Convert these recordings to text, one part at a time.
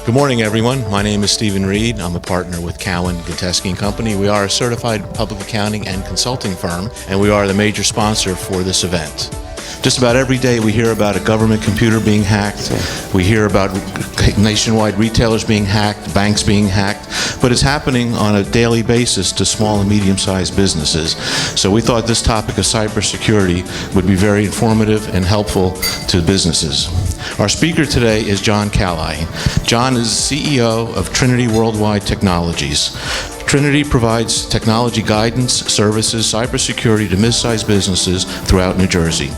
Good morning, everyone. My name is Stephen Reed. I'm a partner with Cowan, Gunteski Co. We are a certified public accounting and consulting firm, and we are the major sponsor for this event. Just about every day we hear about a government computer being hacked. We hear about nationwide retailers being hacked, banks being hacked, but it's happening on a daily basis to small and medium-sized businesses. So we thought this topic of cybersecurity would be very informative and helpful to businesses. Our speaker today is John Calai. John is CEO of Trinity Worldwide Technologies. Trinity provides technology guidance, services, cybersecurity to mid-sized businesses throughout New Jersey.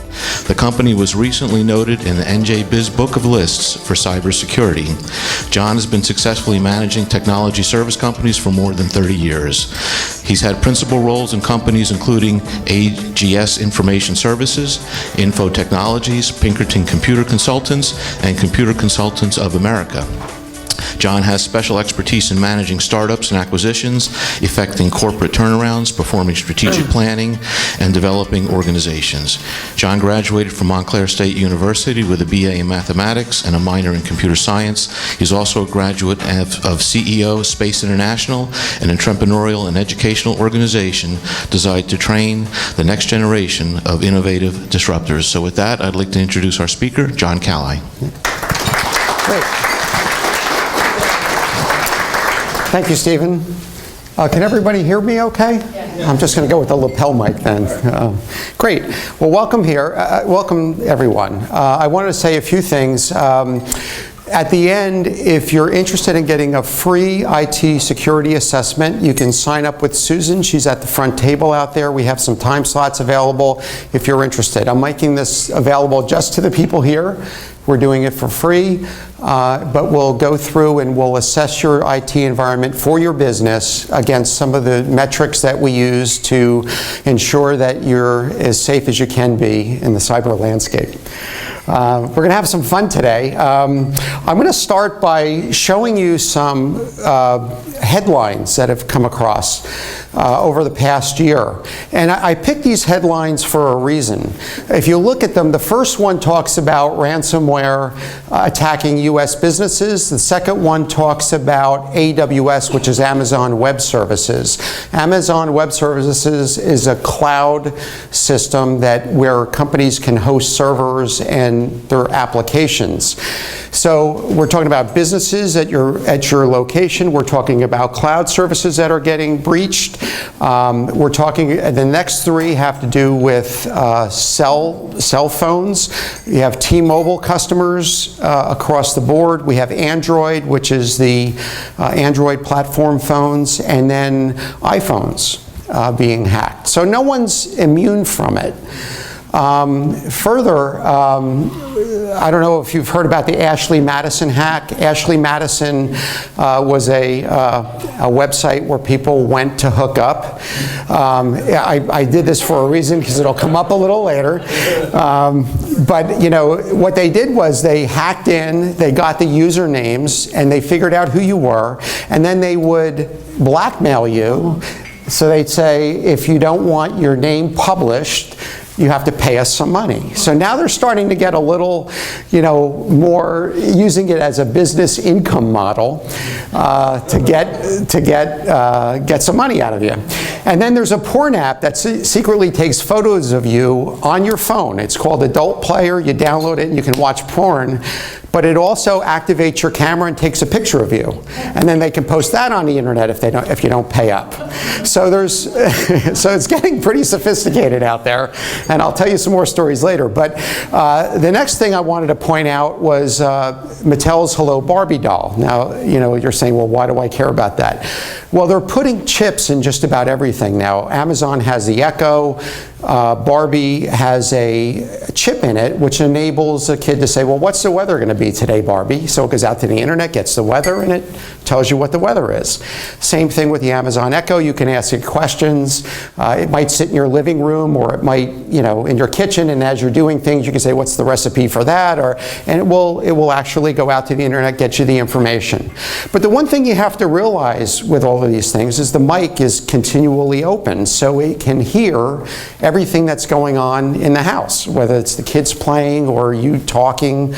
The company was recently noted in the NJ Biz Book of Lists for cybersecurity. John has been successfully managing technology service companies for more than 30 years. He's had principal roles in companies including AGS Information Services, Info Technologies, Pinkerton Computer Consultants, and Computer Consultants of America. John has special expertise in managing startups and acquisitions, effecting corporate turnarounds, performing strategic planning, and developing organizations. John graduated from Montclair State University with a BA in mathematics and a minor in computer science. He's also a graduate of CEO Space International, an entrepreneurial and educational organization designed to train the next generation of innovative disruptors. So with that, I'd like to introduce our speaker, John Calai. Great. Thank you, Stephen. Can everybody hear me okay? Yeah. I'm just going to go with the lapel mic then. Great. Well, welcome here. Welcome, everyone. I wanted to say a few things. At the end, if you're interested in getting a free IT security assessment, you can sign up with Susan. She's at the front table out there. We have some time slots available if you're interested. I'm making this available just to the people here. We're doing it for free, but we'll go through and we'll assess your IT environment for your business against some of the metrics that we use to ensure that you're as safe as you can be in the cyber landscape. We're going to have some fun today. I'm going to start by showing you some headlines that have come across over the past year. And I picked these headlines for a reason. If you look at them, the first one talks about ransomware attacking U.S. businesses. The second one talks about AWS, which is Amazon Web Services. Amazon Web Services is a cloud system where companies can host servers and their applications. So we're talking about businesses at your location. We're talking about cloud services that are getting breached. We're talking, the next three have to do with cell phones. You have T-Mobile customers across the board. We have Android, which is the Android platform phones, and then iPhones being hacked. So no one's immune from it. Further, I don't know if you've heard about the Ashley Madison hack. Ashley Madison was a website where people went to hook up. I did this for a reason because it'll come up a little later. But you know, what they did was they hacked in, they got the usernames, and they figured out who you were, and then they would blackmail you. So they'd say, if you don't want your name published, you have to pay us some money. So now they're starting to get a little, more using it as a business income model to get some money out of you. And then there's a porn app that secretly takes photos of you on your phone. It's called Adult Player. You download it and you can watch porn. But it also activates your camera and takes a picture of you, and then they can post that on the internet if you don't pay up. So so it's getting pretty sophisticated out there, and I'll tell you some more stories later. But the next thing I wanted to point out was Mattel's Hello Barbie doll. Now you're saying, well, why do I care about that? Well, they're putting chips in just about everything now. Amazon has the Echo. Barbie has a chip in it which enables a kid to say, well, what's the weather going to be today, Barbie? So it goes out to the internet, gets the weather, and it tells you what the weather is. Same thing with the Amazon Echo. You can ask it questions. It might sit in your living room, or it might, in your kitchen, and as you're doing things, you can say, what's the recipe for that? And it will actually go out to the internet, get you the information. But the one thing you have to realize with all of these things is the mic is continually open, so it can hear everything that's going on in the house, whether it's the kids playing or you talking.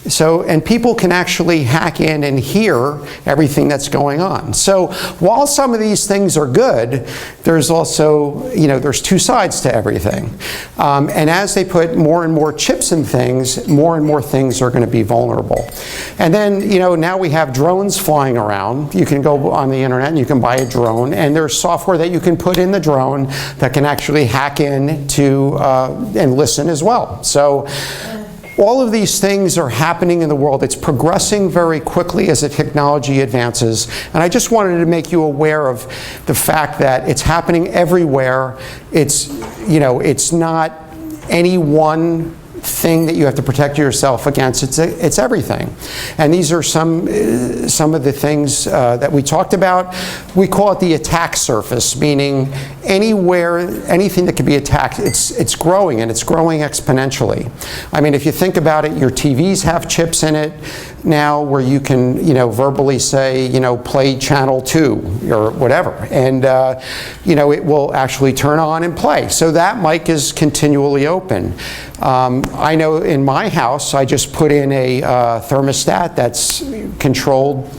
And people can actually hack in and hear everything that's going on. So while some of these things are good, there's also, there's two sides to everything. And as they put more and more chips in things, more and more things are going to be vulnerable. And then, now we have drones flying around. You can go on the internet and you can buy a drone, and there's software that you can put in the drone that can actually hack in to and listen as well. So all of these things are happening in the world. It's progressing very quickly as the technology advances. And I just wanted to make you aware of the fact that it's happening everywhere. It's, it's not any one thing that you have to protect yourself against. It's everything. And these are some of the things that we talked about. We call it the attack surface, meaning anywhere, anything that can be attacked, it's growing, and it's growing exponentially. I mean, if you think about it, your TVs have chips in it now where you can, verbally say, play channel 2 or whatever, and it will actually turn on and play. So that mic is continually open. I know in my house, I just put in a thermostat that's controlled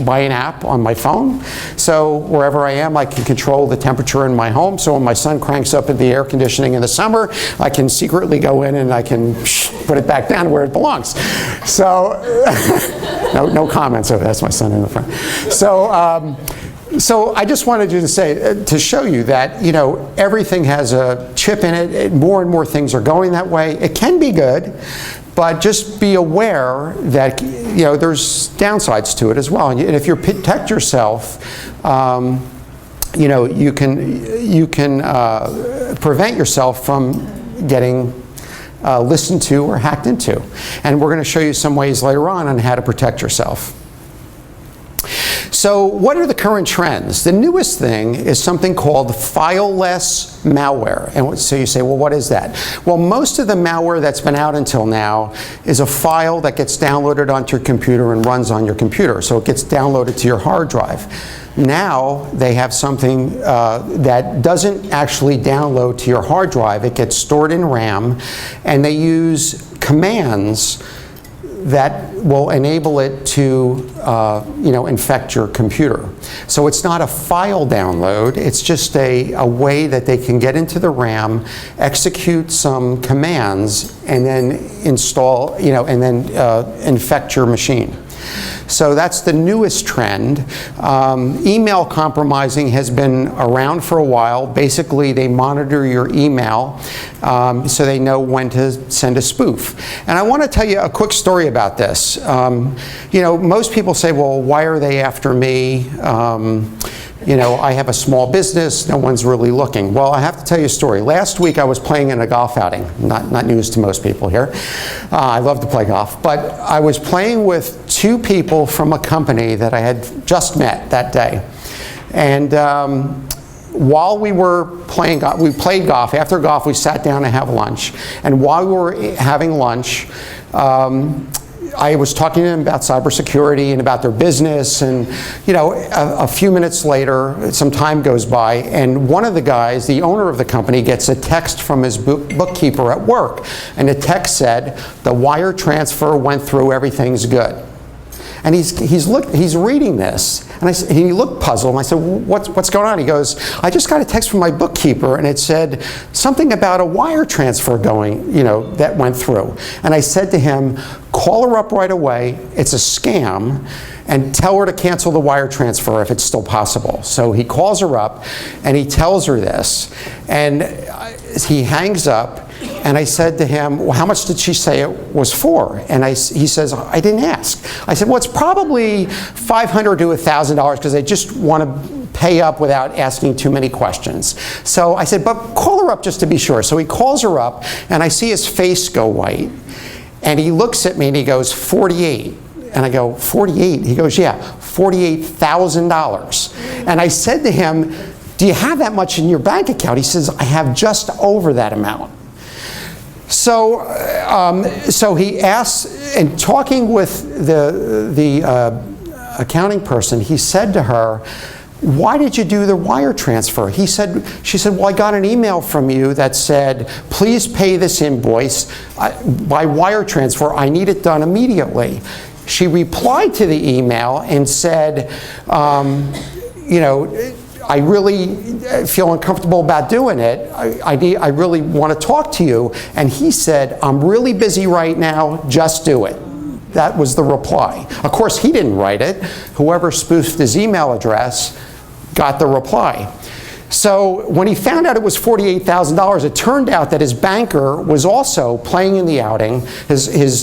by an app on my phone. So wherever I am, I can control the temperature in my home. So when my son cranks up the air conditioning in the summer, I can secretly go in and I can put it back down where it belongs. So no comments over that's my son in the front. So I just wanted you to say, to show you that, everything has a chip in it. More and more things are going that way. It can be good, but just be aware that, there's downsides to it as well. And if you protect yourself, you can prevent yourself from getting listened to or hacked into. And we're going to show you some ways later on how to protect yourself. So what are the current trends? The newest thing is something called fileless malware. And so you say, well, what is that? Well, most of the malware that's been out until now is a file that gets downloaded onto your computer and runs on your computer. So it gets downloaded to your hard drive. Now they have something that doesn't actually download to your hard drive. It gets stored in RAM, and they use commands that will enable it to infect your computer. So it's not a file download, it's just a way that they can get into the RAM, execute some commands, and then install, and then infect your machine. So that's the newest trend. Email compromising has been around for a while. Basically, they monitor your email so they know when to send a spoof. And I want to tell you a quick story about this. Most people say, well, why are they after me? I have a small business, no one's really looking. Well, I have to tell you a story. Last week I was playing in a golf outing, not news to most people here. I love to play golf, but I was playing with two people from a company that I had just met that day. And while we were playing golf, we played golf. After golf, we sat down to have lunch. And while we were having lunch, I was talking to them about cybersecurity and about their business, and a few minutes later, some time goes by, and one of the guys, the owner of the company, gets a text from his bookkeeper at work, and the text said, "The wire transfer went through, everything's good." And he's reading this, and he looked puzzled, and I said, well, what's going on? He goes, I just got a text from my bookkeeper, and it said something about a wire transfer going, that went through. And I said to him, call her up right away, it's a scam, and tell her to cancel the wire transfer if it's still possible. So he calls her up, and he tells her this, and he hangs up. And I said to him, well, how much did she say it was for? And he says, I didn't ask. I said, well, it's probably $500 to $1,000 because they just want to pay up without asking too many questions. So I said, but call her up just to be sure. So he calls her up, and I see his face go white. And he looks at me and he goes, 48. And I go, 48? He goes, yeah, $48,000. And I said to him, do you have that much in your bank account? He says, I have just over that amount. So he asks, and talking with the accounting person, he said to her, why did you do the wire transfer? She said, well, I got an email from you that said, please pay this invoice by wire transfer. I need it done immediately. She replied to the email and said, you know, I really feel uncomfortable about doing it. I really want to talk to you. And he said, I'm really busy right now, just do it. That was the reply. Of course, he didn't write it. Whoever spoofed his email address got the reply. So when he found out it was $48,000, it turned out that his banker was also playing in the outing, his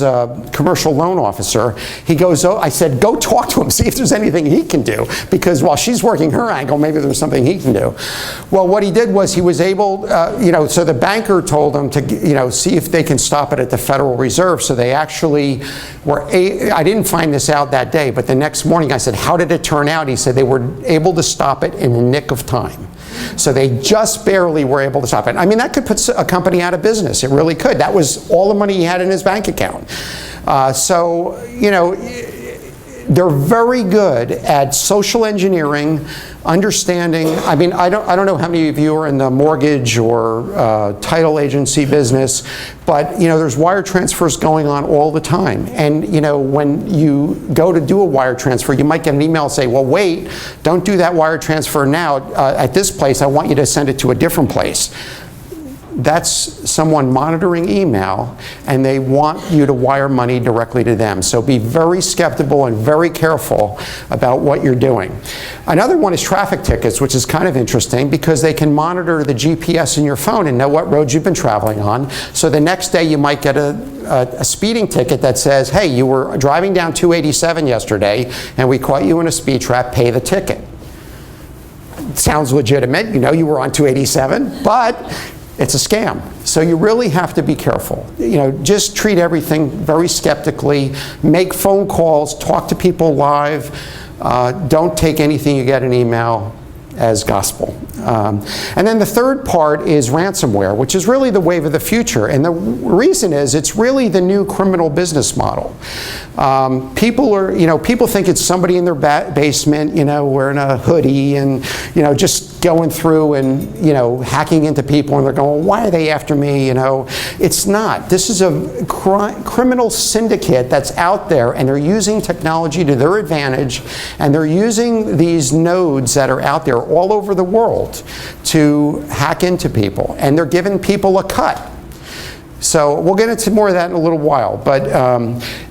commercial loan officer. He goes, oh, I said, go talk to him, see if there's anything he can do, because while she's working her angle, maybe there's something he can do. Well, what he did was he was able, you know, so the banker told him to, you know, see if they can stop it at the Federal Reserve. So they actually were, I didn't find this out that day, but the next morning I said, how did it turn out? He said they were able to stop it in the nick of time. So they just barely were able to stop it. I mean, that could put a company out of business. It really could. That was all the money he had in his bank account. So, you know, they're very good at social engineering, understanding. I mean, I don't know how many of you are in the mortgage or title agency business, but you know, there's wire transfers going on all the time. And you know, when you go to do a wire transfer, you might get an email and say, well, wait, don't do that wire transfer now. At this place, I want you to send it to a different place. That's someone monitoring email, and they want you to wire money directly to them. So be very skeptical and very careful about what you're doing. Another one is traffic tickets, which is kind of interesting because they can monitor the GPS in your phone and know what roads you've been traveling on. So the next day you might get a speeding ticket that says, hey, you were driving down 287 yesterday and we caught you in a speed trap, pay the ticket. Sounds legitimate, you know you were on 287, but it's a scam. So you really have to be careful. You know, just treat everything very skeptically, make phone calls, talk to people live, don't take anything you get in email as gospel. And then the third part is ransomware, which is really the wave of the future. And the reason is it's really the new criminal business model. People think it's somebody in their basement, you know, wearing a hoodie and, you know, just going through and, you know, hacking into people, and they're going, well, why are they after me, you know? It's not. This is a criminal syndicate that's out there, and they're using technology to their advantage, and they're using these nodes that are out there all over the world to hack into people, and they're giving people a cut. So we'll get into more of that in a little while, but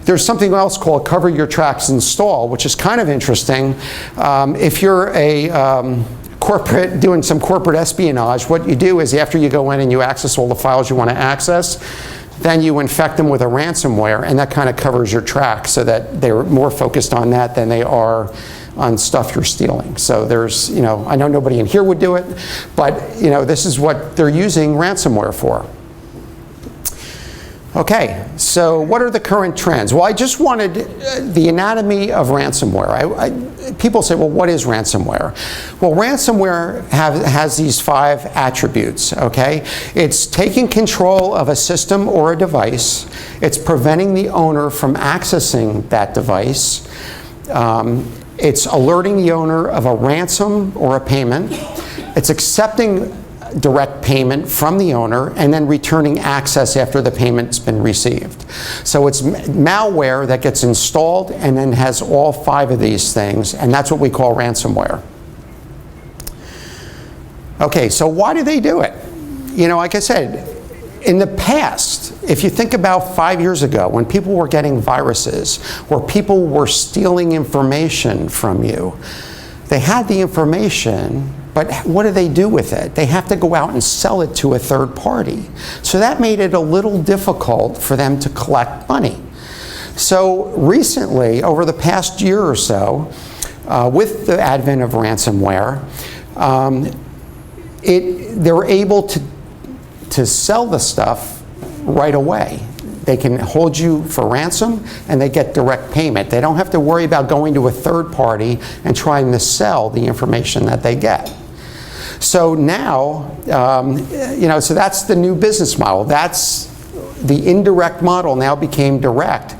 there's something else called cover your tracks install, which is kind of interesting. If you're a corporate, doing some corporate espionage, what you do is after you go in and you access all the files you want to access, then you infect them with a ransomware, and that kind of covers your track so that they're more focused on that than they are on stuff you're stealing. So there's, you know, I know nobody in here would do it, but, you know, this is what they're using ransomware for. Okay, so what are the current trends? Well, I just wanted the anatomy of ransomware. People say, well, what is ransomware? Well, ransomware has these 5 attributes, okay? It's taking control of a system or a device. It's preventing the owner from accessing that device. It's alerting the owner of a ransom or a payment. It's accepting direct payment from the owner and then returning access after the payment's been received. So it's malware that gets installed and then has all 5 of these things, and that's what we call ransomware. Okay, so why do they do it? You know, like I said, in the past, if you think about 5 years ago when people were getting viruses or people were stealing information from you, they had the information, but what do they do with it? They have to go out and sell it to a third party. So that made it a little difficult for them to collect money. So recently, over the past year or so, with the advent of ransomware, they're able to sell the stuff right away. They can hold you for ransom, and they get direct payment. They don't have to worry about going to a third party and trying to sell the information that they get. So now, you know, so that's the new business model. That's the indirect model now became direct.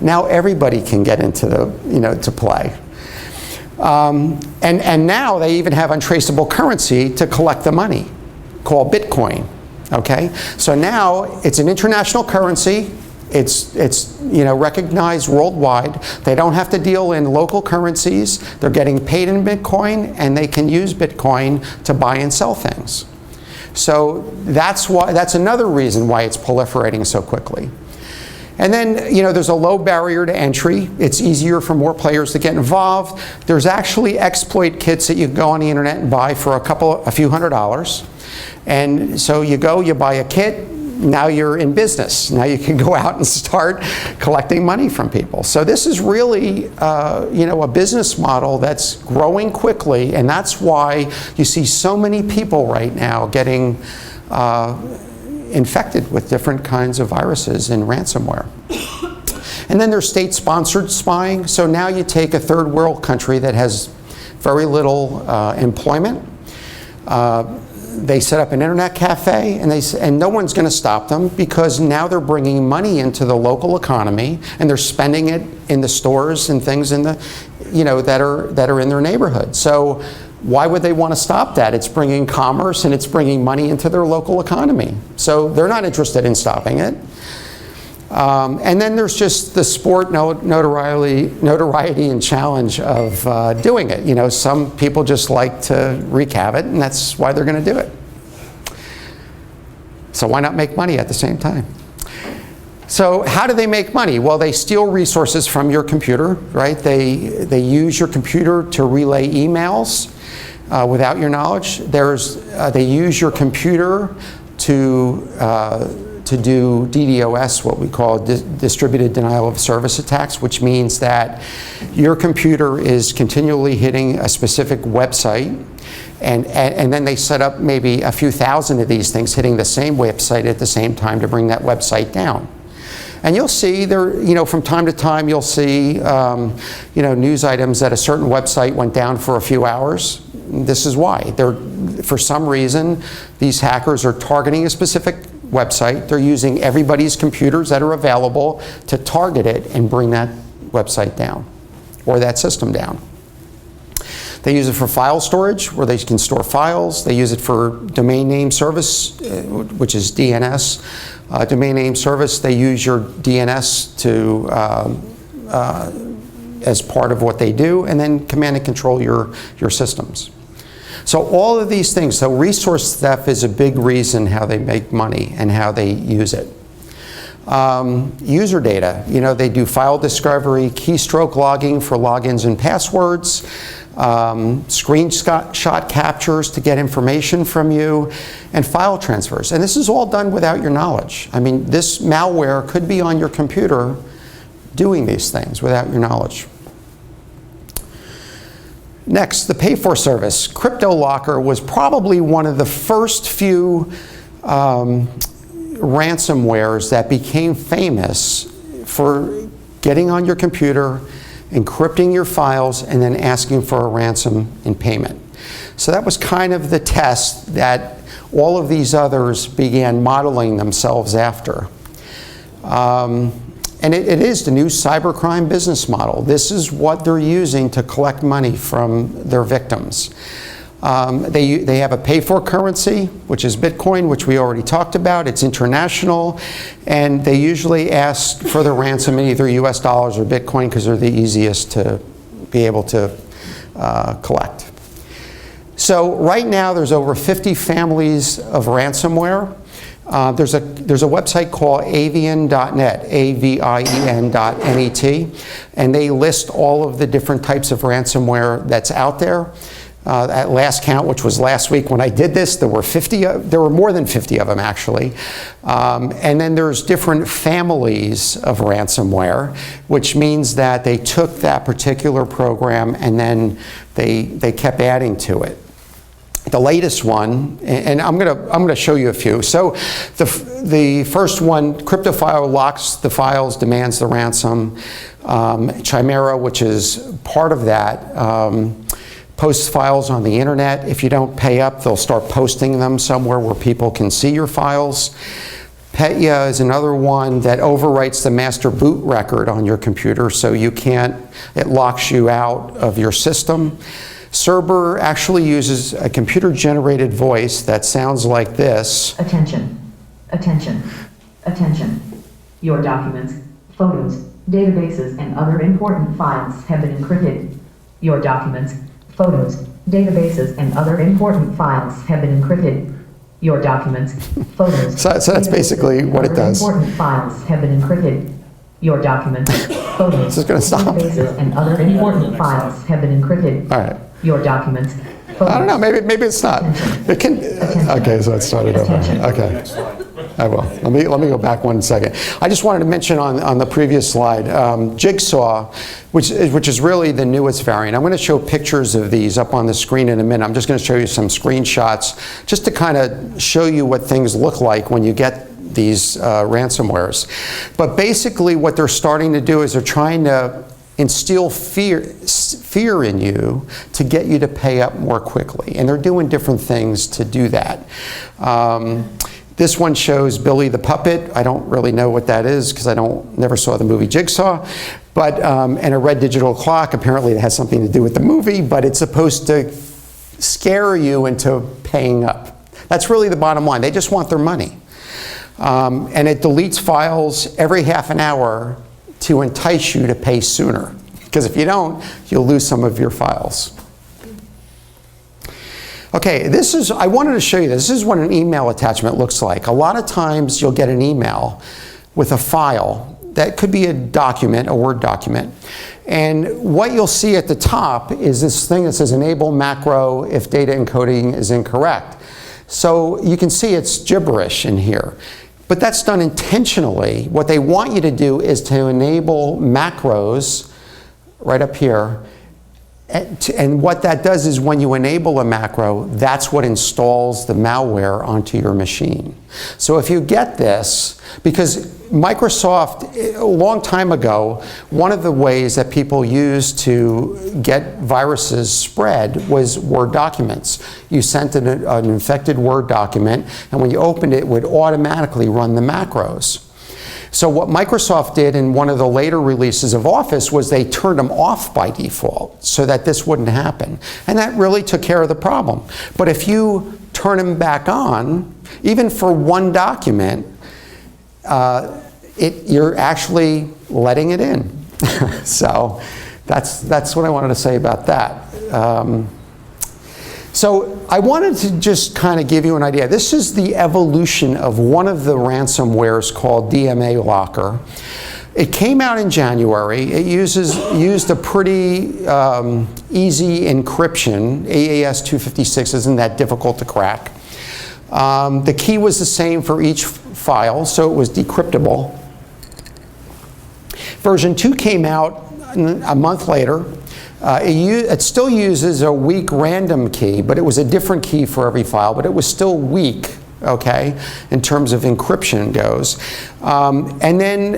Now everybody can get into the, you know, to play. And now they even have untraceable currency to collect the money, called Bitcoin. Okay, so now it's an international currency. It's recognized worldwide. They don't have to deal in local currencies. They're getting paid in Bitcoin, and they can use Bitcoin to buy and sell things. So that's another reason why it's proliferating so quickly. And then, there's a low barrier to entry. It's easier for more players to get involved. There's actually exploit kits that you can go on the internet and buy for a few $100s. And so you buy a kit, now you're in business. Now you can go out and start collecting money from people. So this is really, a business model that's growing quickly, and that's why you see so many people right now getting infected with different kinds of viruses and ransomware. And then there's state-sponsored spying. So now you take a third world country that has very little employment. They set up an internet cafe, and no one's going to stop them, because now they're bringing money into the local economy, and they're spending it in the stores and things in the, that are in their neighborhood. So why would they want to stop that? It's bringing commerce and it's bringing money into their local economy. So they're not interested in stopping it. And then there's just the sport notoriety and challenge of doing it. Some people just like to wreak havoc, and that's why they're going to do it. So why not make money at the same time? So how do they make money? Well, they steal resources from your computer, right? They use your computer to relay emails without your knowledge. They use your computer to do DDoS, what we call distributed denial of service attacks, which means that your computer is continually hitting a specific website, and then they set up maybe a few thousand of these things hitting the same website at the same time to bring that website down. And you'll see there, from time to time, you'll see, news items that a certain website went down for a few hours. This is why. For some reason, these hackers are targeting a specific website. They're using everybody's computers that are available to target it and bring that website down, or that system down. They use it for file storage, where they can store files. They use it for domain name service, which is DNS. Domain name service, they use your DNS as part of what they do, and then command and control your systems. So all of these things, so resource theft is a big reason how they make money and how they use it. User data, they do file discovery, keystroke logging for logins and passwords, screenshot captures to get information from you, and file transfers. And this is all done without your knowledge. I mean, this malware could be on your computer doing these things without your knowledge. Next, the pay-for service. CryptoLocker was probably one of the first few ransomwares that became famous for getting on your computer, encrypting your files, and then asking for a ransom in payment. So that was kind of the test that all of these others began modeling themselves after. And it is the new cybercrime business model. This is what they're using to collect money from their victims. They have a pay-for currency, which is Bitcoin, which we already talked about. It's international, and they usually ask for the ransom in either US dollars or Bitcoin because they're the easiest to be able to collect. So right now there's over 50 families of ransomware. There's a website called avien.net, avien.net, and they list all of the different types of ransomware that's out there. At last count, which was last week when I did this, there were more than 50 of them actually. And then there's different families of ransomware, which means that they took that particular program and then they kept adding to it. The latest one, and I'm gonna show you a few. So the first one, Cryptophile locks the files, demands the ransom. Chimera, which is part of that, posts files on the internet. If you don't pay up, they'll start posting them somewhere where people can see your files. Petya is another one that overwrites the master boot record on your computer, so you can't, it locks you out of your system. Cerber actually uses a computer-generated voice that sounds like this. Attention, attention, attention. Your documents, photos, databases, and other important files have been encrypted. Your documents, photos, databases, and other important files have been encrypted. Your documents, photos. So that's basically what it does. Important files have been encrypted. Your documents, photos, This is gonna stop. databases, and other important files have been encrypted. All right. Your documents, photos. I don't know, maybe it's not. It can, okay, so it started over. Okay. I will. Let me go back one second. I just wanted to mention on the previous slide, Jigsaw, which is really the newest variant. I'm going to show pictures of these up on the screen in a minute. I'm just going to show you some screenshots just to kind of show you what things look like when you get these ransomwares. But basically what they're starting to do is they're trying to instill fear in you to get you to pay up more quickly. And they're doing different things to do that. This one shows Billy the Puppet. I don't really know what that is because I never saw the movie Jigsaw. But, and a red digital clock, apparently it has something to do with the movie, but it's supposed to scare you into paying up. That's really the bottom line. They just want their money. And it deletes files every half an hour to entice you to pay sooner. Because if you don't, you'll lose some of your files. Okay, I wanted to show you this. This is what an email attachment looks like. A lot of times you'll get an email with a file that could be a document, a Word document. And what you'll see at the top is this thing that says enable macro if data encoding is incorrect. So you can see it's gibberish in here. But that's done intentionally. What they want you to do is to enable macros right up here. And what that does is when you enable a macro, that's what installs the malware onto your machine. So if you get this, because Microsoft, a long time ago, one of the ways that people used to get viruses spread was Word documents. You sent an infected Word document, and when you opened it, it would automatically run the macros. So what Microsoft did in one of the later releases of Office was they turned them off by default so that this wouldn't happen. And that really took care of the problem. But if you turn them back on, even for one document, you're actually letting it in. So that's what I wanted to say about that. So I wanted to just kind of give you an idea. This is the evolution of one of the ransomwares called DMA Locker. It came out in January. It used a pretty easy encryption. AES 256 isn't that difficult to crack. The key was the same for each file, so it was decryptable. Version 2 came out a month later. It still uses a weak random key, but it was a different key for every file, but it was still weak, okay, in terms of encryption goes. And then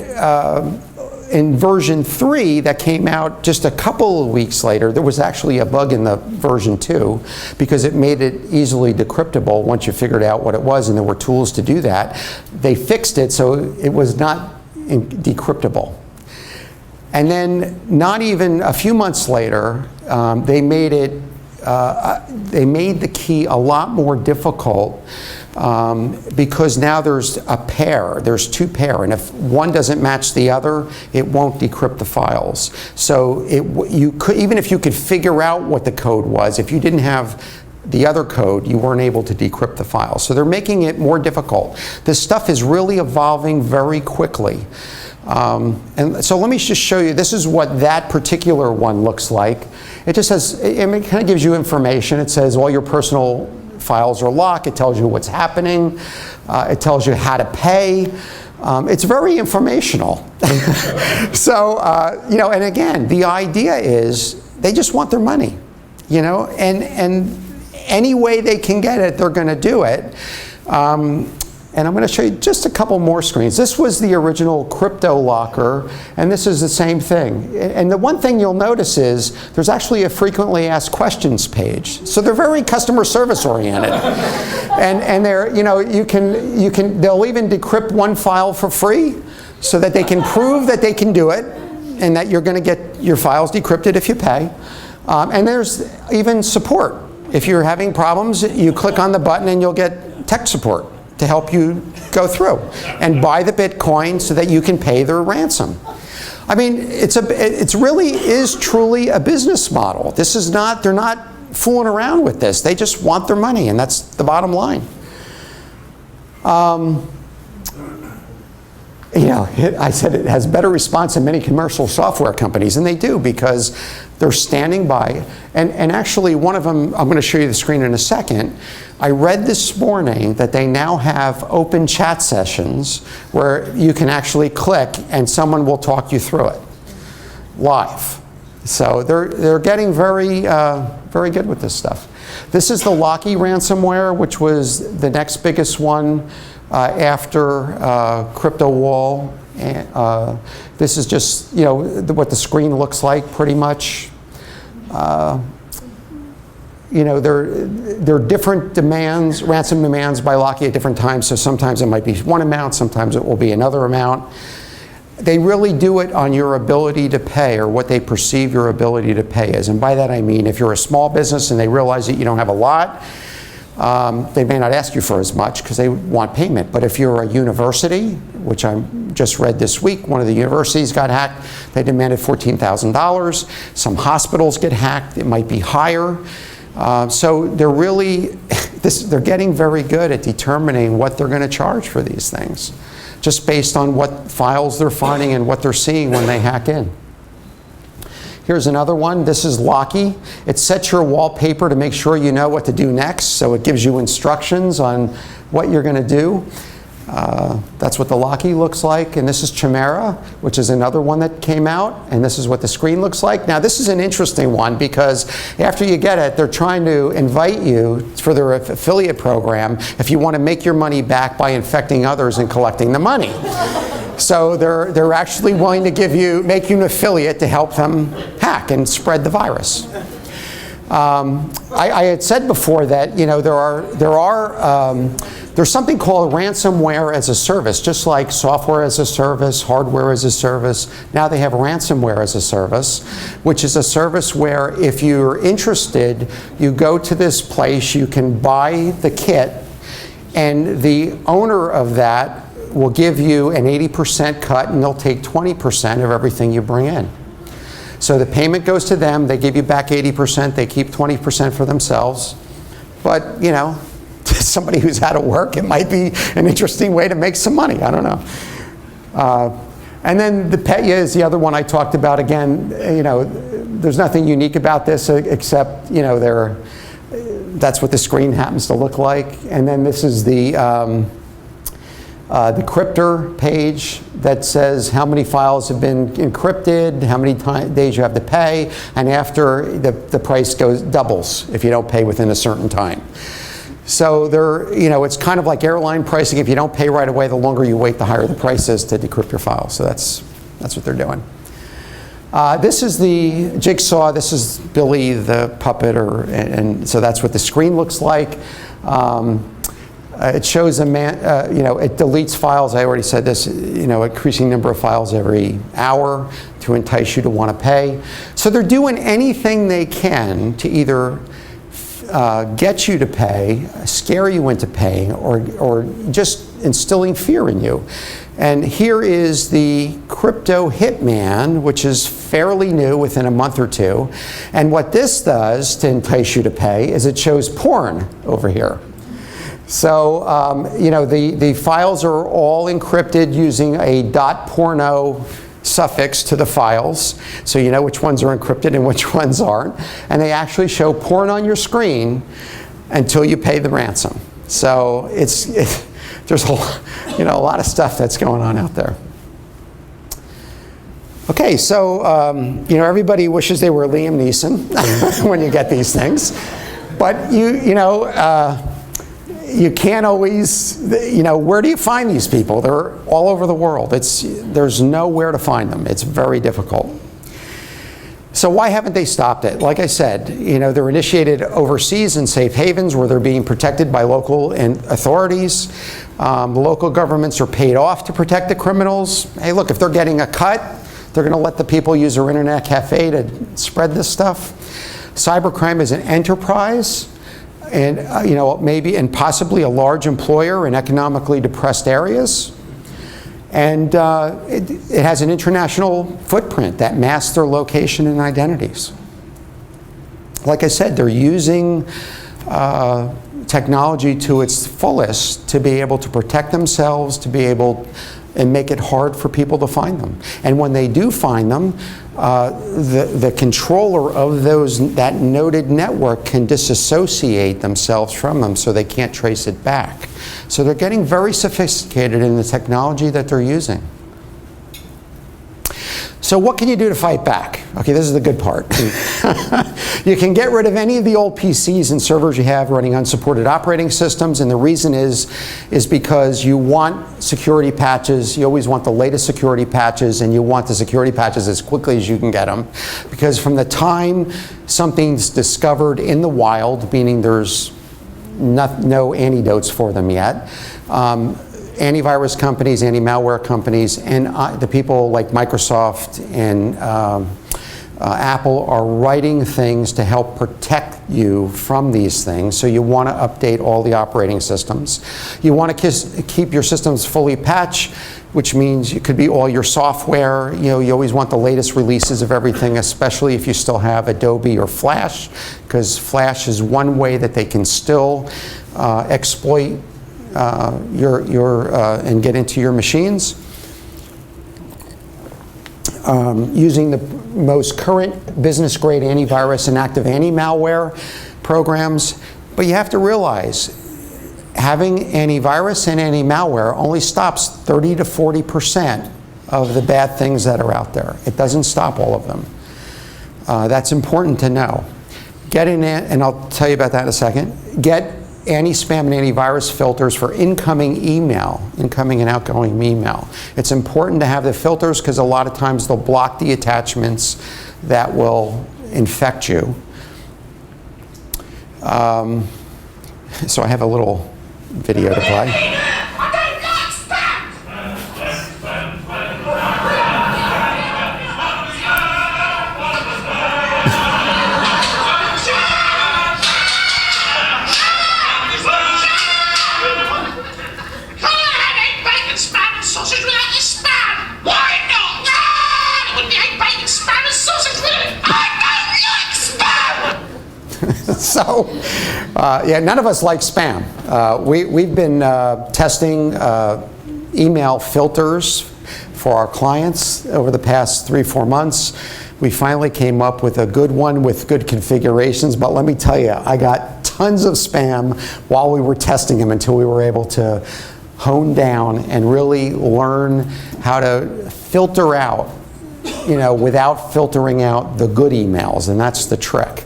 in version 3 that came out just a couple of weeks later, there was actually a bug in the version 2 because it made it easily decryptable once you figured out what it was, and there were tools to do that. They fixed it so it was not decryptable. And then not even a few months later, they made the key a lot more difficult because now there's a pair, there's two pair, and if one doesn't match the other, it won't decrypt the files. So even if you could figure out what the code was, if you didn't have the other code, you weren't able to decrypt the file. So they're making it more difficult. This stuff is really evolving very quickly. And so let me just show you, this is what that particular one looks like. It just says, it kind of gives you information. It says all your personal files are locked. It tells you what's happening. It tells you how to pay. It's very informational. So, and again, the idea is they just want their money, and any way they can get it, they're going to do it. And I'm going to show you just a couple more screens. This was the original crypto locker, and this is the same thing. And the one thing you'll notice is there's actually a frequently asked questions page. So they're very customer service oriented. and they're, they'll even decrypt one file for free so that they can prove that they can do it and that you're going to get your files decrypted if you pay. And there's even support. If you're having problems, you click on the button and you'll get tech support to help you go through and buy the Bitcoin so that you can pay their ransom. I mean, it's really is truly a business model. This is not, they're not fooling around with this. They just want their money, and that's the bottom line. I said it has better response than many commercial software companies, and they do, because they're standing by. And actually, one of them, I'm going to show you the screen in a second. I read this morning that they now have open chat sessions where you can actually click and someone will talk you through it live. So they're getting very good with this stuff. This is the Locky ransomware, which was the next biggest one after Crypto Wall. This is just what the screen looks like pretty much. There are different demands, ransom demands by Locky at different times. So sometimes it might be one amount, sometimes it will be another amount. They really do it on your ability to pay, or what they perceive your ability to pay is. And by that I mean, if you're a small business and they realize that you don't have a lot, they may not ask you for as much because they want payment. But if you're a university, which I just read this week, one of the universities got hacked, they demanded $14,000. Some hospitals get hacked, it might be higher. So they're really, they're getting very good at determining what they're going to charge for these things, just based on what files they're finding and what they're seeing when they hack in. Here's another one. This is Locky. It sets your wallpaper to make sure you know what to do next, so it gives you instructions on what you're going to do. That's what the Locky looks like. And this is Chimera, which is another one that came out. And this is what the screen looks like. Now, this is an interesting one because after you get it, they're trying to invite you for their affiliate program if you want to make your money back by infecting others and collecting the money. So they're actually willing to make you an affiliate to help them hack and spread the virus. I had said before that there's something called ransomware as a service, just like software as a service, hardware as a service. Now they have ransomware as a service, which is a service where if you're interested, you go to this place, you can buy the kit, and the owner of that will give you an 80% cut, and they'll take 20% of everything you bring in. So the payment goes to them, they give you back 80%, they keep 20% for themselves. But, to somebody who's out of work, it might be an interesting way to make some money, I don't know. And then the Petya is the other one I talked about. Again, there's nothing unique about this except, that's what the screen happens to look like. And then this is the cryptor page that says how many files have been encrypted, how many days you have to pay, and after the price doubles if you don't pay within a certain time. So it's kind of like airline pricing. If you don't pay right away, the longer you wait, the higher the price is to decrypt your file. So that's what they're doing. This is the Jigsaw. This is Billy the puppet, and so that's what the screen looks like. It shows it deletes files. I already said this, increasing number of files every hour to entice you to want to pay. So they're doing anything they can to either get you to pay, scare you into paying, or just instilling fear in you. And here is the Crypto Hitman, which is fairly new, within a month or two. And what this does to entice you to pay is it shows porn over here. So, the files are all encrypted using a .porno suffix to the files, so you know which ones are encrypted and which ones aren't. And they actually show porn on your screen until you pay the ransom. So there's a lot of stuff that's going on out there. Okay, so everybody wishes they were Liam you can't always, where do you find these people? They're all over the world. There's nowhere to find them. It's very difficult. So why haven't they stopped it? Like I said, they're initiated overseas in safe havens where they're being protected by local authorities. The local governments are paid off to protect the criminals. Hey, look, if they're getting a cut, they're going to let the people use their internet cafe to spread this stuff. Cybercrime is an enterprise, and maybe and possibly a large employer in economically depressed areas. And it has an international footprint that masks their location and identities. Like I said, they're using technology to its fullest to be able to protect themselves, to be able and make it hard for people to find them. And when they do find them, the controller of that noded network can disassociate themselves from them so they can't trace it back. So they're getting very sophisticated in the technology that they're using. So what can you do to fight back? Okay, this is the good part. You can get rid of any of the old PCs and servers you have running unsupported operating systems, and the reason is because you want security patches. You always want the latest security patches, and you want the security patches as quickly as you can get them, because from the time something's discovered in the wild, meaning there's no antidotes for them yet, antivirus companies, anti-malware companies, and the people like Microsoft and Apple are writing things to help protect you from these things. So you want to update all the operating systems. You want to keep your systems fully patched, which means it could be all your software. You always want the latest releases of everything, especially if you still have Adobe or Flash, because Flash is one way that they can still exploit and get into your machines. Using the most current business-grade antivirus and active anti-malware programs. But you have to realize, having antivirus and anti-malware only stops 30 to 40% of the bad things that are out there. It doesn't stop all of them. That's important to know. And I'll tell you about that in a second. Get anti-spam and antivirus filters for incoming and outgoing email. It's important to have the filters because a lot of times they'll block the attachments that will infect you. So I have a little video to play. So, none of us like spam. We've been testing email filters for our clients over the past 3-4 months. We finally came up with a good one with good configurations, but let me tell you, I got tons of spam while we were testing them until we were able to hone down and really learn how to filter out, without filtering out the good emails, and that's the trick.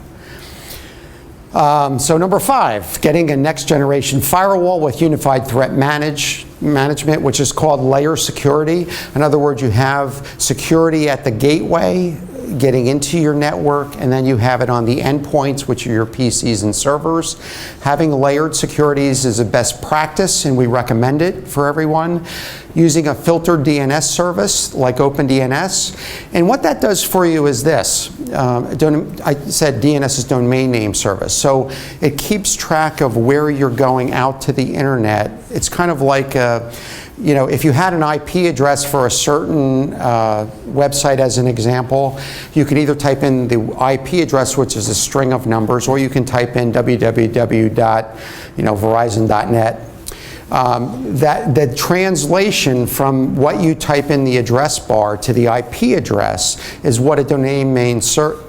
So number 5, getting a next generation firewall with unified threat management, which is called layer security. In other words, you have security at the gateway, getting into your network, and then you have it on the endpoints, which are your PCs and servers. Having layered securities is a best practice, and we recommend it for everyone. Using a filtered DNS service like OpenDNS. And what that does for you is this. I said DNS is domain name service. So it keeps track of where you're going out to the internet. It's kind of like if you had an IP address for a certain website as an example, you can either type in the IP address, which is a string of numbers, or you can type in www.verizon.net. The translation from what you type in the address bar to the IP address is what a domain name service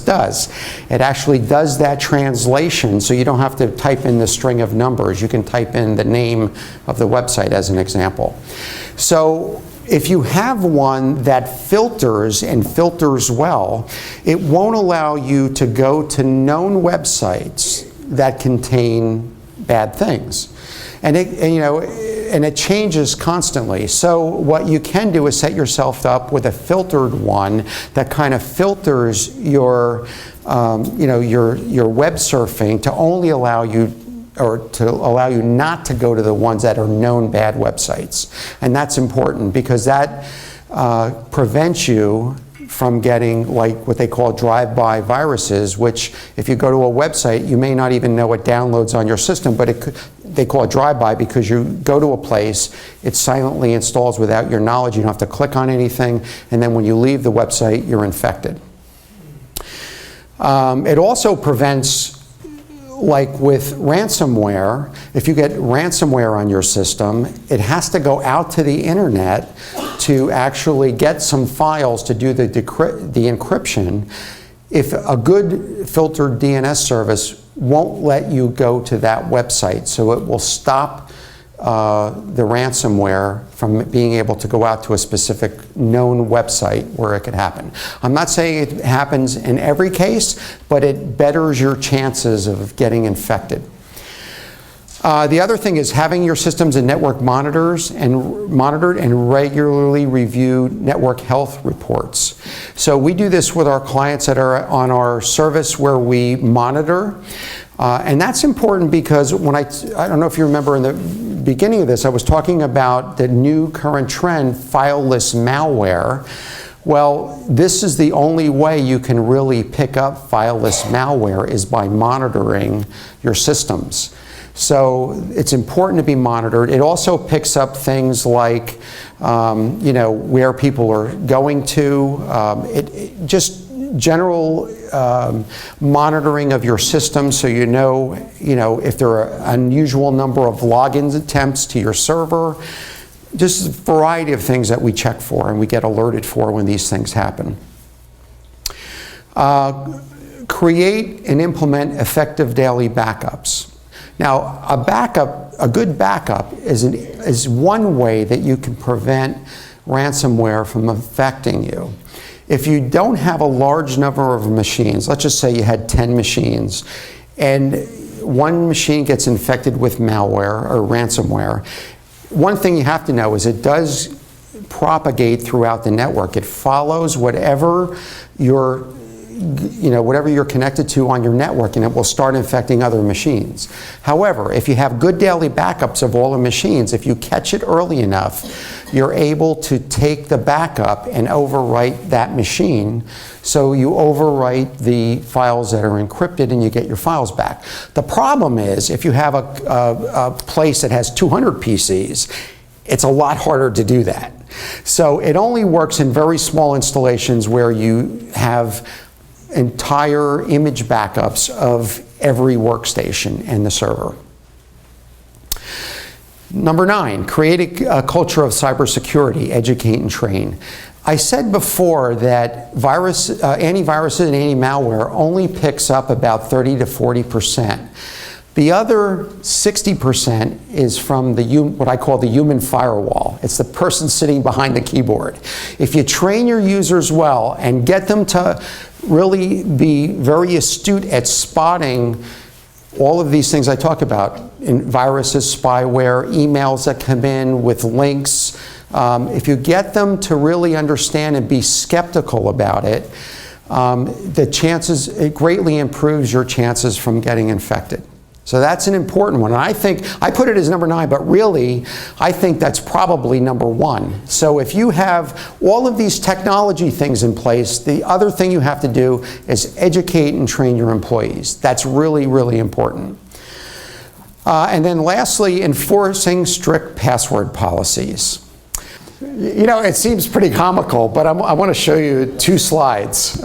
does. It actually does that translation, so you don't have to type in the string of numbers. You can type in the name of the website as an example. So if you have one that filters and filters well, it won't allow you to go to known websites that contain bad things. And it changes constantly. So what you can do is set yourself up with a filtered one that kind of filters your web surfing to only allow you, or to allow you not to go to the ones that are known bad websites. And that's important because that prevents you from getting like what they call drive-by viruses, which if you go to a website, you may not even know it downloads on your system, but they call it drive-by because you go to a place, it silently installs without your knowledge, you don't have to click on anything, and then when you leave the website, you're infected. It also prevents, like with ransomware, if you get ransomware on your system, it has to go out to the internet to actually get some files to do the encryption. If a good filtered DNS service won't let you go to that website, so it will stop the ransomware from being able to go out to a specific known website where it could happen. I'm not saying it happens in every case, but it betters your chances of getting infected. The other thing is having your systems and network monitored and regularly review network health reports. So we do this with our clients that are on our service where we monitor. And that's important because when I don't know if you remember in the beginning of this, I was talking about the new current trend, fileless malware. Well, this is the only way you can really pick up fileless malware is by monitoring your systems. So it's important to be monitored. It also picks up things like, where people are going to, just general monitoring of your system, so you know if there are unusual number of login attempts to your server. Just a variety of things that we check for and we get alerted for when these things happen. Create and implement effective daily backups. Now, a good backup is one way that you can prevent ransomware from affecting you. If you don't have a large number of machines, let's just say you had 10 machines, and one machine gets infected with malware or ransomware, one thing you have to know is it does propagate throughout the network. It follows whatever you're connected to on your network, and it will start infecting other machines. However, if you have good daily backups of all the machines, if you catch it early enough, you're able to take the backup and overwrite that machine. So you overwrite the files that are encrypted and you get your files back. The problem is if you have a place that has 200 PCs, it's a lot harder to do that. So it only works in very small installations where you have entire image backups of every workstation and the server. Number 9, create a culture of cybersecurity, educate and train. I said before that antiviruses and anti-malware only picks up about 30 to 40%. The other 60% is from what I call the human firewall. It's the person sitting behind the keyboard. If you train your users well and get them to really be very astute at spotting all of these things I talk about, in viruses, spyware, emails that come in with links, if you get them to really understand and be skeptical about it, it greatly improves your chances from getting infected. So that's an important one. And I put it as number 9, but really, I think that's probably number 1. So if you have all of these technology things in place, the other thing you have to do is educate and train your employees. That's really, really important. And then lastly, enforcing strict password policies. It seems pretty comical, but I want to show you 2 slides.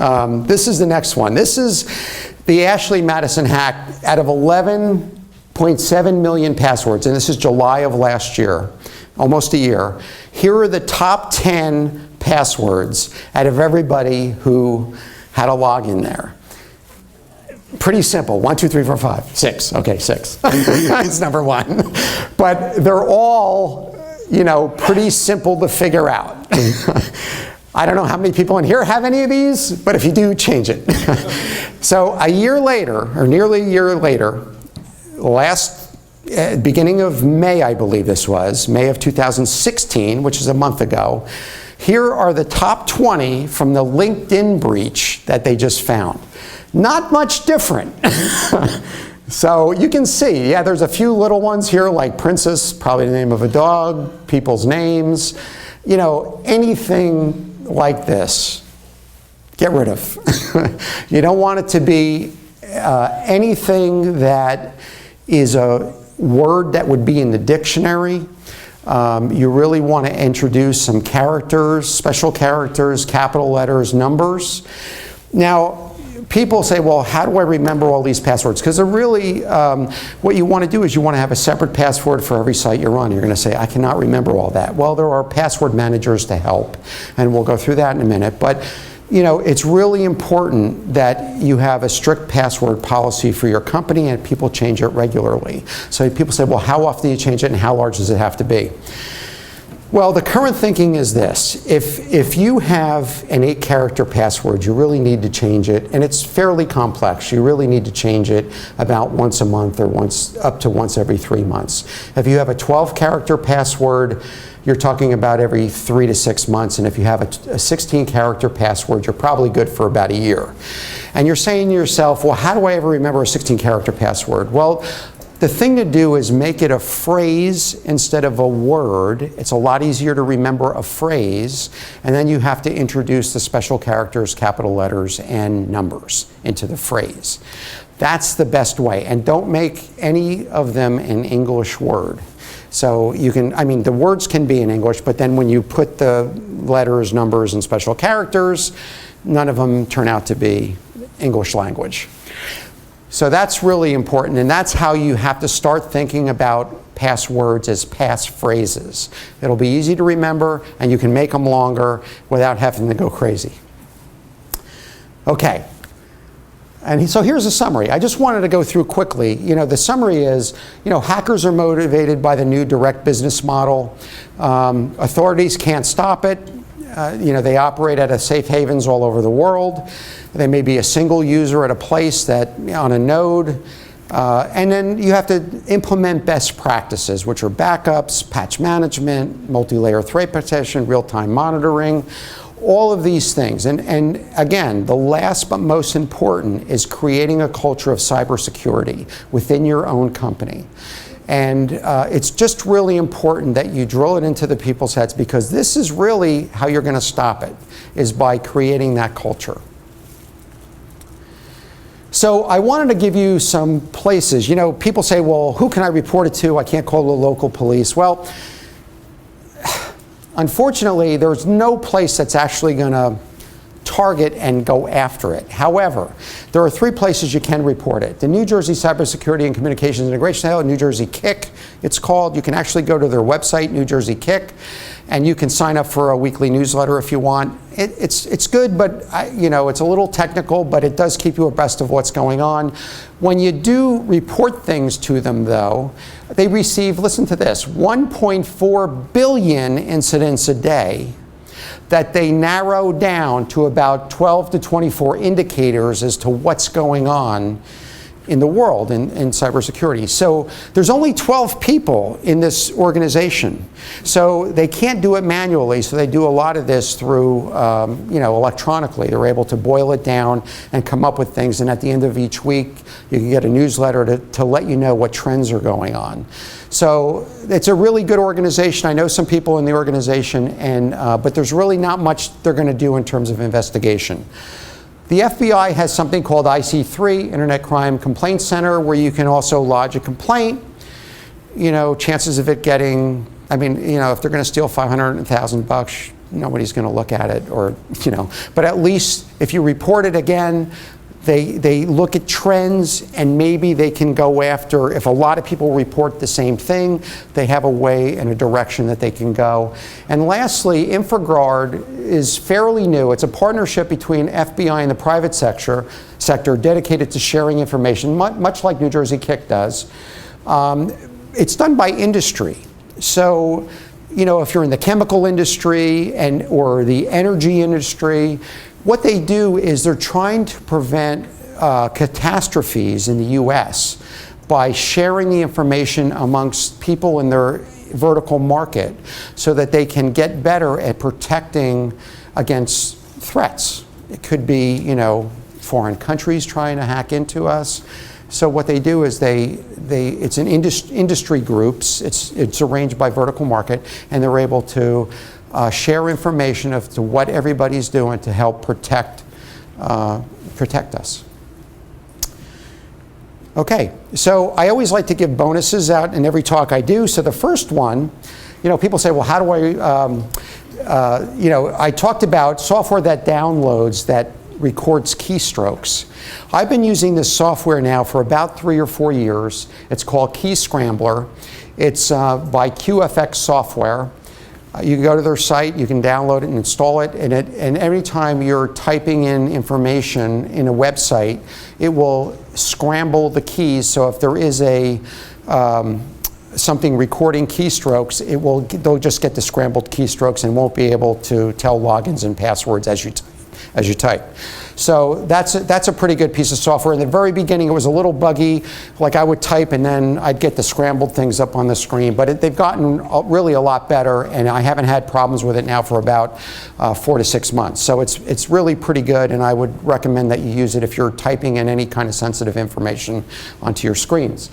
This is the next one. This is the Ashley Madison hack. Out of 11.7 million passwords, and this is July of last year, almost a year, here are the top 10 passwords out of everybody who had a login there. Pretty simple. 1, 2, 3, 4, 5, 6. Okay, 6. It's number 1. But they're all, pretty simple to figure out. I don't know how many people in here have any of these, but if you do, change it. So a year later, or nearly a year later, last beginning of May, I believe this was, May of 2016, which is a month ago. Here are the top 20 from the LinkedIn breach that they just found. Not much different. So you can see, yeah, there's a few little ones here like Princess, probably the name of a dog, people's names, you know, anything like this, get rid of. You don't want it to be anything that is a word that would be in the dictionary. You really want to introduce some characters, special characters, capital letters, numbers. Now, people say, well, how do I remember all these passwords? Because they're really, what you want to do is you want to have a separate password for every site you're on. You're going to say, I cannot remember all that. Well, there are password managers to help, and we'll go through that in a minute. But you know, it's really important that you have a strict password policy for your company and people change it regularly. So people say, well, how often do you change it and how large does it have to be? Well, the current thinking is this. If you have an 8-character password, you really need to change it, and it's fairly complex. You really need to change it about once a month or up to once every 3 months. If you have a 12-character password, you're talking about every 3 to 6 months, and if you have a 16-character password, you're probably good for about a year. And you're saying to yourself, well, how do I ever remember a 16-character password? Well, the thing to do is make it a phrase instead of a word. It's a lot easier to remember a phrase, and then you have to introduce the special characters, capital letters, and numbers into the phrase. That's the best way, and don't make any of them an English word. So you can, I mean, the words can be in English, but then when you put the letters, numbers, and special characters, none of them turn out to be English language. So that's really important, and that's how you have to start thinking about passwords as passphrases. It'll be easy to remember, and you can make them longer without having to go crazy. Okay. And so here's a summary. I just wanted to go through quickly. You know, the summary is, you know, hackers are motivated by the new direct business model. Authorities can't stop it. You know, they operate out of safe havens all over the world. They may be a single user at a place that, on a node. And then you have to implement best practices, which are backups, patch management, multi-layer threat protection, real-time monitoring, all of these things. And again, the last but most important is creating a culture of cybersecurity within your own company. And it's just really important that you drill it into the people's heads, because this is really how you're going to stop it, is by creating that culture. So I wanted to give you some places. You know, people say, well, who can I report it to? I can't call the local police. Well, unfortunately, there's no place that's actually going to target and go after it. However, there are 3 places you can report it. The New Jersey Cybersecurity and Communications Integration Center, New Jersey KIC, it's called. You can actually go to their website, New Jersey KIC, and you can sign up for a weekly newsletter if you want. It's good, but you know, it's a little technical, but it does keep you abreast of what's going on. When you do report things to them, though, they receive, listen to this, 1.4 billion incidents a day that they narrow down to about 12 to 24 indicators as to what's going on in the world in cybersecurity. So there's only 12 people in this organization. So they can't do it manually, so they do a lot of this through, you know, electronically. They're able to boil it down and come up with things, and at the end of each week, you can get a newsletter to let you know what trends are going on. So it's a really good organization. I know some people in the organization, and but there's really not much they're going to do in terms of investigation. The FBI has something called IC3, Internet Crime Complaint Center, where you can also lodge a complaint. You know, chances of it getting, I mean, you know, if they're going to steal $500,000, nobody's going to look at it, or, you know, but at least if you report it again, they look at trends, and maybe they can go after, if a lot of people report the same thing, they have a way and a direction that they can go. And lastly, InfraGuard is fairly new. It's a partnership between FBI and the private sector dedicated to sharing information, much like New Jersey KIC does. It's done by industry. So, you know, if you're in the chemical industry or the energy industry, what they do is they're trying to prevent catastrophes in the U.S. by sharing the information amongst people in their vertical market so that they can get better at protecting against threats. It could be, you know, foreign countries trying to hack into us. So what they do is it's an industry groups, it's arranged by vertical market, and they're able to share information as to what everybody's doing to help protect us. Okay, so I always like to give bonuses out in every talk I do. So the first one, you know, people say, well, how do I, you know, I talked about software that downloads, that records keystrokes. I've been using this software now for about 3 or 4 years. It's called Key Scrambler. It's by QFX Software. You can go to their site, you can download it and install it, and every time you're typing in information in a website, it will scramble the keys. So if there is a something recording keystrokes, they'll just get the scrambled keystrokes and won't be able to tell logins and passwords as you type. So that's a pretty good piece of software. In the very beginning, it was a little buggy. Like I would type and then I'd get the scrambled things up on the screen. But they've gotten really a lot better, and I haven't had problems with it now for about 4 to 6 months. So it's really pretty good, and I would recommend that you use it if you're typing in any kind of sensitive information onto your screens.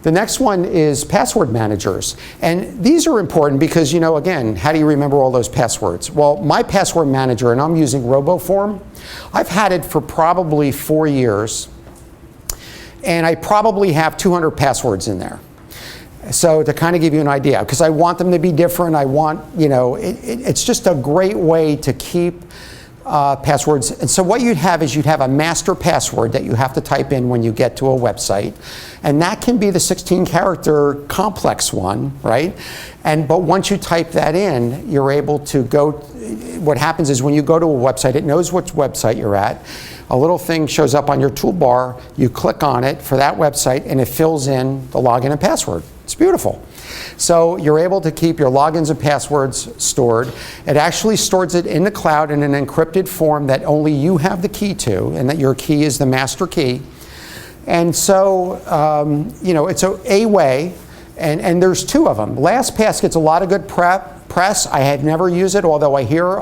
The next one is password managers. And these are important because, you know, again, how do you remember all those passwords? Well, my password manager, and I'm using RoboForm, I've had it for probably 4 years, and I probably have 200 passwords in there. So to kind of give you an idea, because I want them to be different, I want, you know, it's just a great way to keep passwords. And so what you'd have is you'd have a master password that you have to type in when you get to a website, and that can be the 16-character complex one, right? But once you type that in, you're able to go. What happens is when you go to a website, it knows which website you're at. A little thing shows up on your toolbar. You click on it for that website, and it fills in the login and password. It's beautiful. So you're able to keep your logins and passwords stored. It actually stores it in the cloud in an encrypted form that only you have the key to, and that your key is the master key. And so, you know, it's a way, and there's 2 of them. LastPass gets a lot of good press. I have never used it, although I hear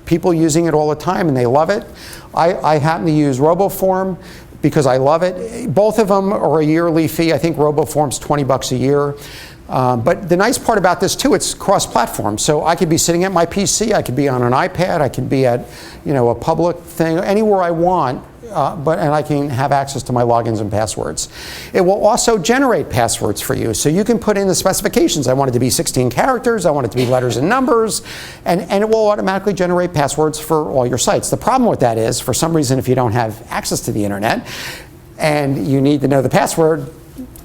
people using it all the time, and they love it. I happen to use RoboForm because I love it. Both of them are a yearly fee. I think RoboForm's $20 a year. But the nice part about this too, it's cross-platform. So I could be sitting at my PC, I could be on an iPad, I could be at, you know, a public thing, anywhere I want, and I can have access to my logins and passwords. It will also generate passwords for you. So you can put in the specifications. I want it to be 16 characters, I want it to be letters and numbers, and it will automatically generate passwords for all your sites. The problem with that is, for some reason, if you don't have access to the internet and you need to know the password,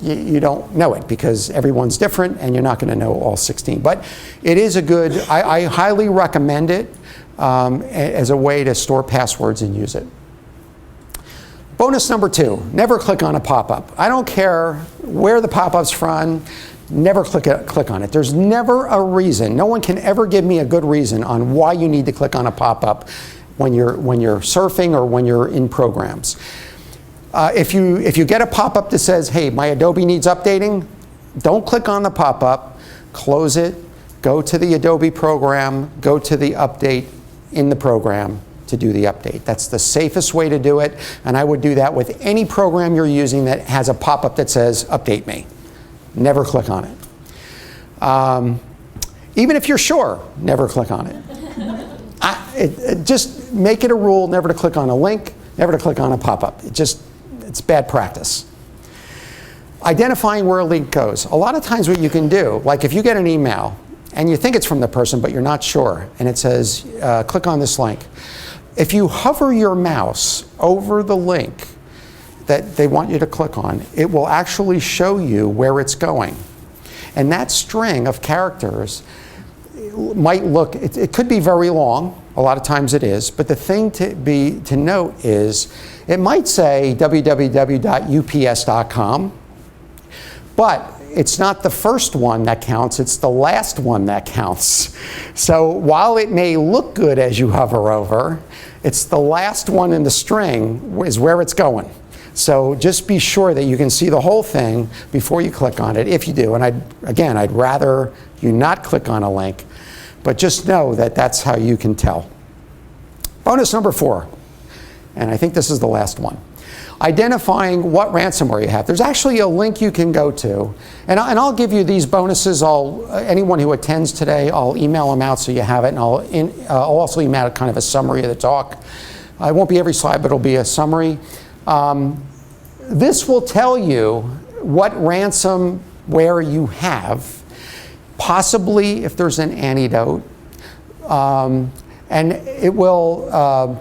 you don't know it because everyone's different and you're not going to know all 16. But it is a good, I highly recommend it as a way to store passwords and use it. Bonus number 2, never click on a pop-up. I don't care where the pop-up's from, never click on it. There's never a reason. No one can ever give me a good reason on why you need to click on a pop-up when you're surfing or when you're in programs. If you get a pop-up that says, hey, my Adobe needs updating, don't click on the pop-up, close it, go to the Adobe program, go to the update in the program to do the update. That's the safest way to do it, and I would do that with any program you're using that has a pop-up that says, update me. Never click on it. Even if you're sure, never click on it. Just make it a rule never to click on a link, never to click on a pop-up. It's bad practice. Identifying where a link goes. A lot of times what you can do, like if you get an email and you think it's from the person but you're not sure, and it says, click on this link. If you hover your mouse over the link that they want you to click on, it will actually show you where it's going. And that string of characters might look, it could be very long, a lot of times it is, but the thing to note is it might say www.ups.com, but it's not the first one that counts, it's the last one that counts. So while it may look good as you hover over, it's the last one in the string is where it's going. So just be sure that you can see the whole thing before you click on it, if you do. And I'd rather you not click on a link, but just know that that's how you can tell. Bonus number 4, and I think this is the last one. Identifying what ransomware you have. There's actually a link you can go to, and I'll give you these bonuses. Anyone who attends today, I'll email them out so you have it, and I'll also email out kind of a summary of the talk. It won't be every slide, but it'll be a summary. This will tell you what ransomware you have, possibly if there's an antidote, and it will.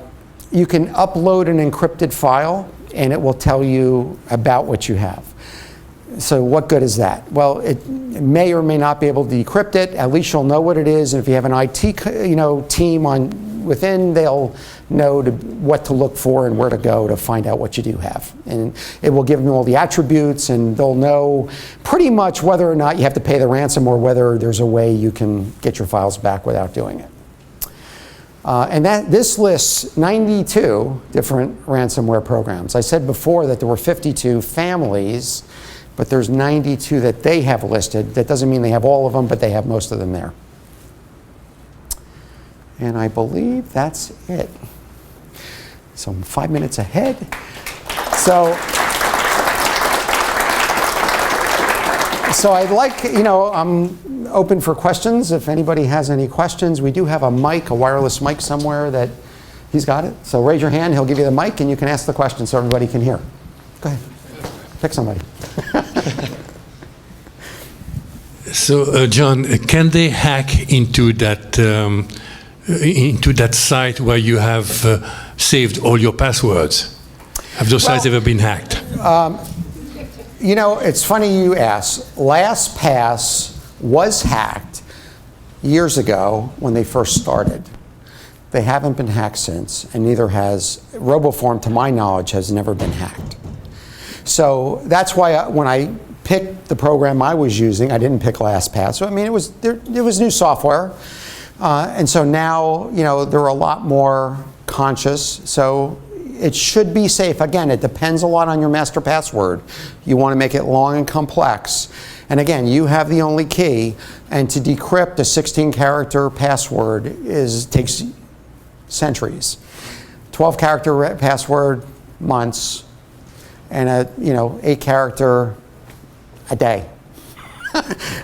You can upload an encrypted file, and it will tell you about what you have. So what good is that? Well, it may or may not be able to decrypt it. At least you'll know what it is, and if you have an IT team within, they'll know what to look for and where to go to find out what you do have. And it will give them all the attributes, and they'll know pretty much whether or not you have to pay the ransom or whether there's a way you can get your files back without doing it. And this lists 92 different ransomware programs. I said before that there were 52 families, but there's 92 that they have listed. That doesn't mean they have all of them, but they have most of them there. And I believe that's it. So I'm 5 minutes ahead. So I'd like, I'm open for questions. If anybody has any questions, we do have a mic, a wireless mic somewhere that he's got it. So raise your hand, he'll give you the mic, and you can ask the question so everybody can hear. Go ahead, pick somebody. So, John, can they hack into that site where you have saved all your passwords? Have those sites ever been hacked? It's funny you ask. LastPass was hacked years ago when they first started. They haven't been hacked since, and neither has RoboForm, to my knowledge, has never been hacked. So that's why when I picked the program I was using, I didn't pick LastPass. So, it was new software. And so now, they're a lot more conscious. So it should be safe. Again, it depends a lot on your master password. You want to make it long and complex. And again, you have the only key. And to decrypt a 16-character password takes centuries. 12-character password, months. And a 8-character, a day.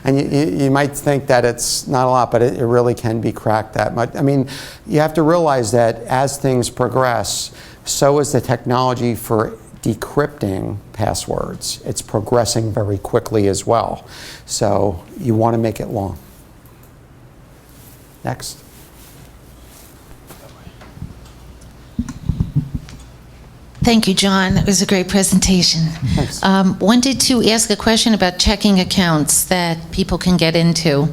And you might think that it's not a lot, but it really can be cracked that much. You have to realize that as things progress, so is the technology for decrypting passwords. It's progressing very quickly as well. So you want to make it long. Next. Thank you, John. It was a great presentation. Thanks. Wanted to ask a question about checking accounts that people can get into.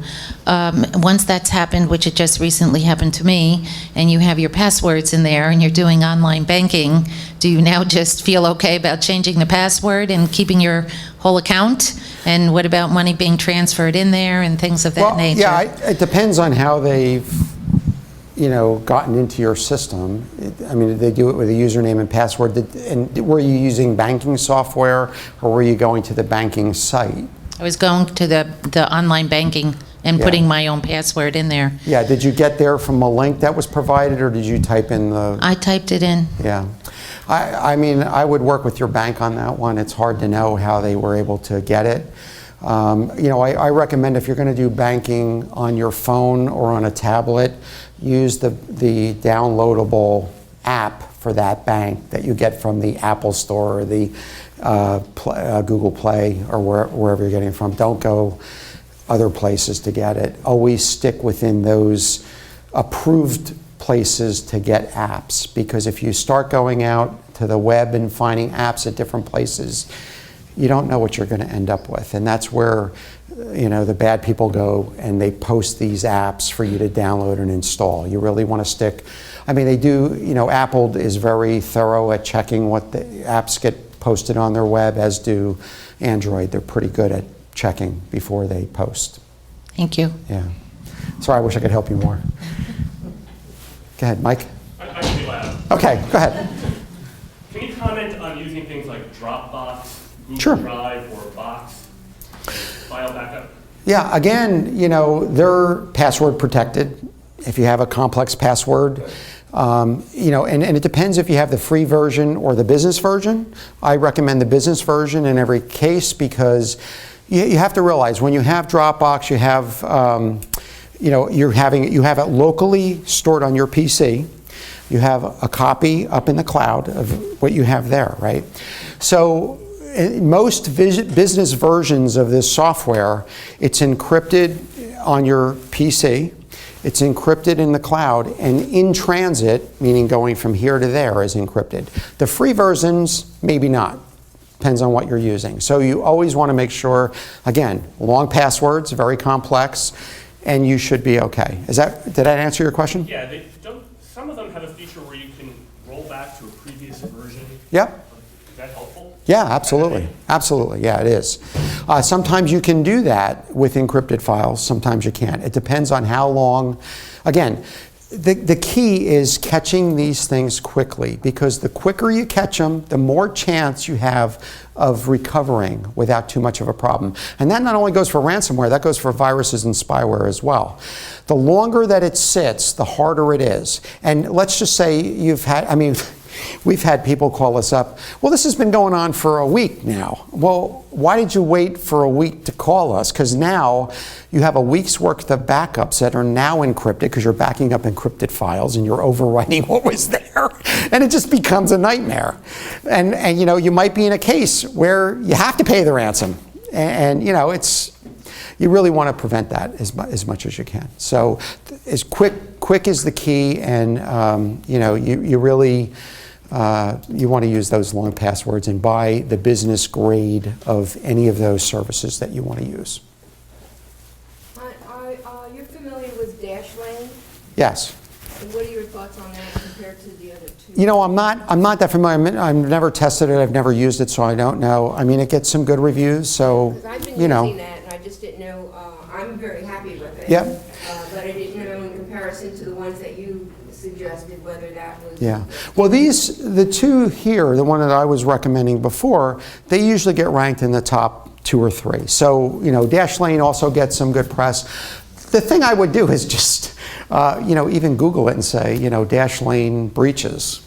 Once that's happened, which it just recently happened to me, and you have your passwords in there and you're doing online banking, do you now just feel okay about changing the password and keeping your whole account? And what about money being transferred in there and things of that nature? Yeah, it depends on how they've gotten into your system. They do it with a username and password. And were you using banking software, or were you going to the banking site? I was going to the online banking and putting my own password in there. Yeah, did you get there from a link that was provided, or did you type in the... I typed it in. Yeah. I would work with your bank on that one. It's hard to know how they were able to get it. I recommend if you're going to do banking on your phone or on a tablet, use the downloadable app for that bank that you get from the Apple Store or the Google Play or wherever you're getting it from. Don't go other places to get it. Always stick within those approved places to get apps, because if you start going out to the web and finding apps at different places, you don't know what you're going to end up with. And that's where the bad people go, and they post these apps for you to download and install. You really want to stick. They do, Apple is very thorough at checking what the apps get posted on their web, as do Android. They're pretty good at checking before they post. Thank you. Yeah. Sorry, I wish I could help you more. Go ahead, Mike. I can be loud. Okay, go ahead. Can you comment on using things like Dropbox, Google Sure. Drive, or Box file backup? Yeah, again, you know, they're password protected if you have a complex password. You know, and it depends if you have the free version or the business version. I recommend the business version in every case because you have to realize when you have Dropbox, you have, you know, you have it locally stored on your PC. You have a copy up in the cloud of what you have there, right? So in most business versions of this software, it's encrypted on your PC. It's encrypted in the cloud, and in transit, meaning going from here to there, is encrypted. The free versions, maybe not. Depends on what you're using. So you always want to make sure, again, long passwords, very complex, and you should be okay. Did that answer your question? Yeah, some of them have a feature where you can roll back to a previous version. Yep. Is that helpful? Yeah, absolutely. Absolutely, yeah, it is. Sometimes you can do that with encrypted files, sometimes you can't. It depends on how long. Again, the key is catching these things quickly, because the quicker you catch them, the more chance you have of recovering without too much of a problem. And that not only goes for ransomware, that goes for viruses and spyware as well. The longer that it sits, the harder it is. And let's just say you've had, I mean, we've had people call us up, well, this has been going on for a week now. Well, why did you wait for a week to call us? Because now you have a week's worth of backups that are now encrypted, because you're backing up encrypted files and you're overwriting what was there. And it just becomes a nightmare. And you know, you might be in a case where you have to pay the ransom. And you know, you really want to prevent that as much as you can. So as quick is the key, and you know, you really you want to use those long passwords and buy the business grade of any of those services that you want to use. You're familiar with Dashlane? Yes. And what are your thoughts on that compared to the other two? You know, I'm not that familiar. I've never tested it. I've never used it, so I don't know. I mean, it gets some good reviews, so Because I've been you know. using that, and I just didn't know. I'm very happy with it. Yep. But I didn't know in comparison to the ones that you suggested whether that was. Yeah. Well, the two here, the one that I was recommending before, they usually get ranked in the top 2 or 3. So, you know, Dashlane also gets some good press. The thing I would do is just, you know, even Google it and say, you know, Dashlane breaches.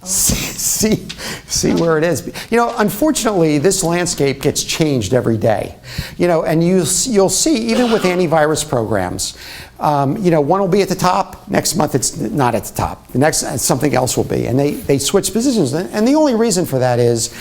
See where it is. You know, unfortunately, this landscape gets changed every day. You know, and you'll see, even with antivirus programs, you know, one will be at the top, next month it's not at the top. The next, something else will be. And they switch positions. And the only reason for that is,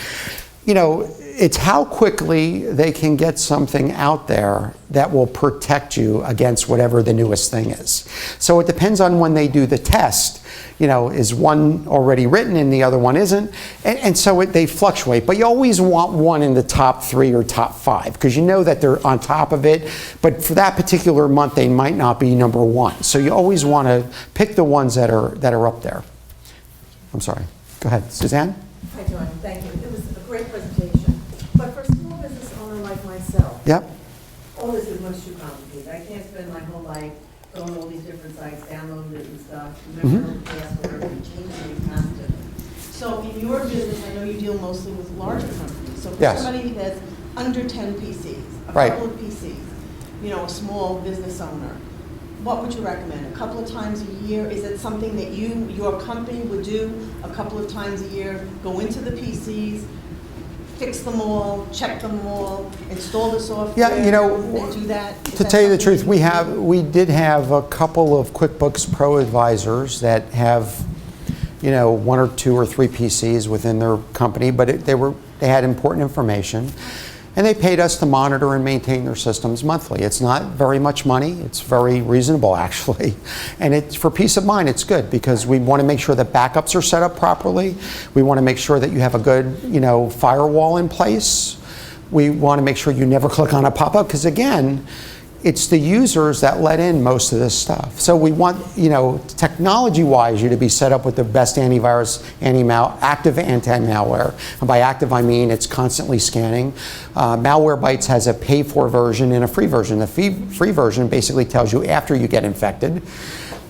you know, it's how quickly they can get something out there that will protect you against whatever the newest thing is. So it depends on when they do the test. You know, is one already written and the other one isn't? And so they fluctuate. But you always want one in the top 3 or top 5, because you know that they're on top of it. But for that particular month, they might not be number 1. So you always want to pick the ones that are up there. I'm sorry. Go ahead, Suzanne. Hi, John. Thank you. It was a great presentation. But for a small business owner like myself, Yep. all this is much too complicated. I can't spend my whole life going to all these different sites, downloading it and stuff, remember the password and changing it constantly. So in your business, I know you deal mostly with larger companies. So for Yes. somebody that's under 10 PCs, a Right. couple of PCs, you know, a small business owner, what would you recommend? A couple of times a year? Is it something that your company would do a couple of times a year? Go into the PCs, fix them all, check them all, install the software, Yeah, you know, and do that? Is to that tell you the something truth, we did have a couple of QuickBooks Pro advisors that have, you know, 1 or 2 or 3 PCs within their company, but they had important information, and they paid us to monitor and maintain their systems monthly. It's not very much money. It's very reasonable, actually. And it's for peace of mind, it's good, because we want to make sure that backups are set up properly. We want to make sure that you have a good, you know, firewall in place. We want to make sure you never click on a pop-up, because again, it's the users that let in most of this stuff. So we want, you know, technology-wise, you to be set up with the best antivirus, active anti-malware. And by active, I mean it's constantly scanning. Malwarebytes has a pay-for version and a free version. The free version basically tells you after you get infected.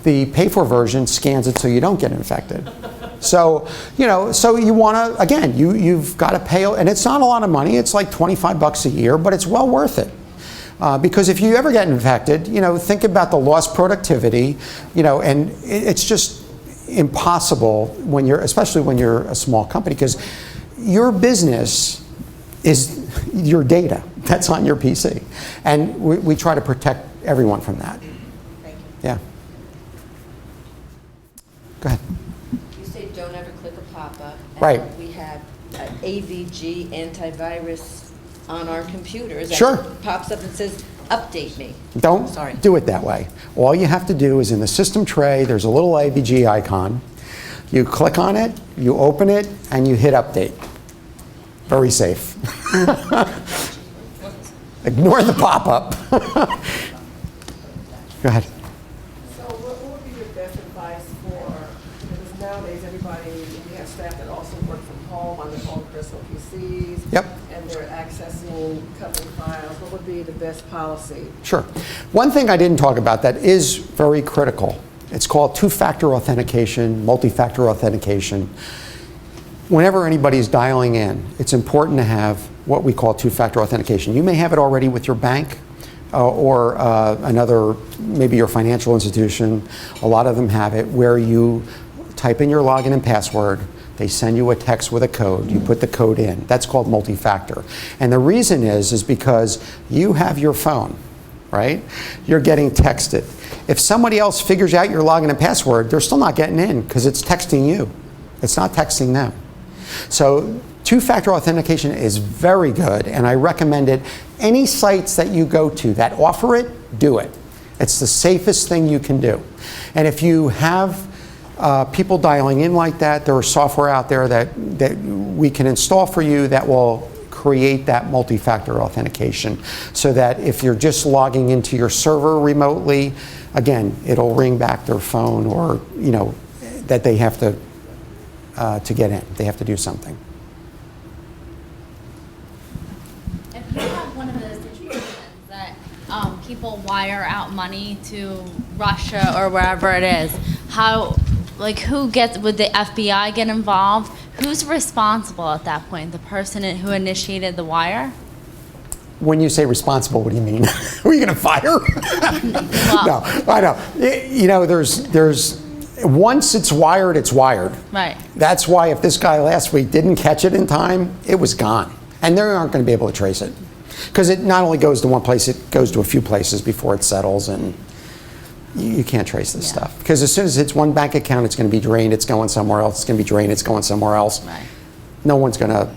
The pay-for version scans it so you don't get infected. So, so you want to, again, you've got to pay, and it's not a lot of money. It's like $25 a year, but it's well worth it. Because if you ever get infected, think about the lost productivity, and it's just impossible especially when you're a small company, because your business is your data that's on your PC. And we try to protect everyone from that. Thank you. Yeah. Go ahead. You say don't ever click a pop-up. and Right. We have AVG antivirus on our computers. and Sure. it pops up and says, update me. Don't Sorry. do it that way. All you have to do is in the system tray, there's a little AVG icon. You click on it, you open it, and you hit update. Very safe. Ignore the pop-up. Go ahead. So what would be your best advice for, because nowadays everybody, we have staff that also work from home on their own personal PCs. Yep. And they're accessing company files. What would be the best policy? Sure. One thing I didn't talk about that is very critical. It's called two-factor authentication, multi-factor authentication. Whenever anybody's dialing in, it's important to have what we call two-factor authentication. You may have it already with your bank or another, maybe your financial institution. A lot of them have it where you type in your login and password. They send you a text with a code. You put the code in. That's called multi-factor. And the reason is because you have your phone, right? You're getting texted. If somebody else figures out your login and password, they're still not getting in because it's texting you. It's not texting them. So two-factor authentication is very good, and I recommend it. Any sites that you go to that offer it, do it. It's the safest thing you can do. And if you have people dialing in like that, there is software out there that we can install for you that will create that multi-factor authentication so that if you're just logging into your server remotely, again, it'll ring back their phone or, that they have to get in. They have to do something. If you have one of those situations that people wire out money to Russia or wherever it is, would the FBI get involved? Who's responsible at that point? The person who initiated the wire? When you say responsible, what do you mean? Are you going to fire? No, I know. There's once it's wired, it's wired. Right. That's why if this guy last week didn't catch it in time, it was gone. And they aren't going to be able to trace it. Because it not only goes to one place, it goes to a few places before it settles, and you can't trace this stuff. Because as soon as it's one bank account, it's going to be drained, it's going somewhere else, it's going to be drained, it's going somewhere else. Right. No one's going to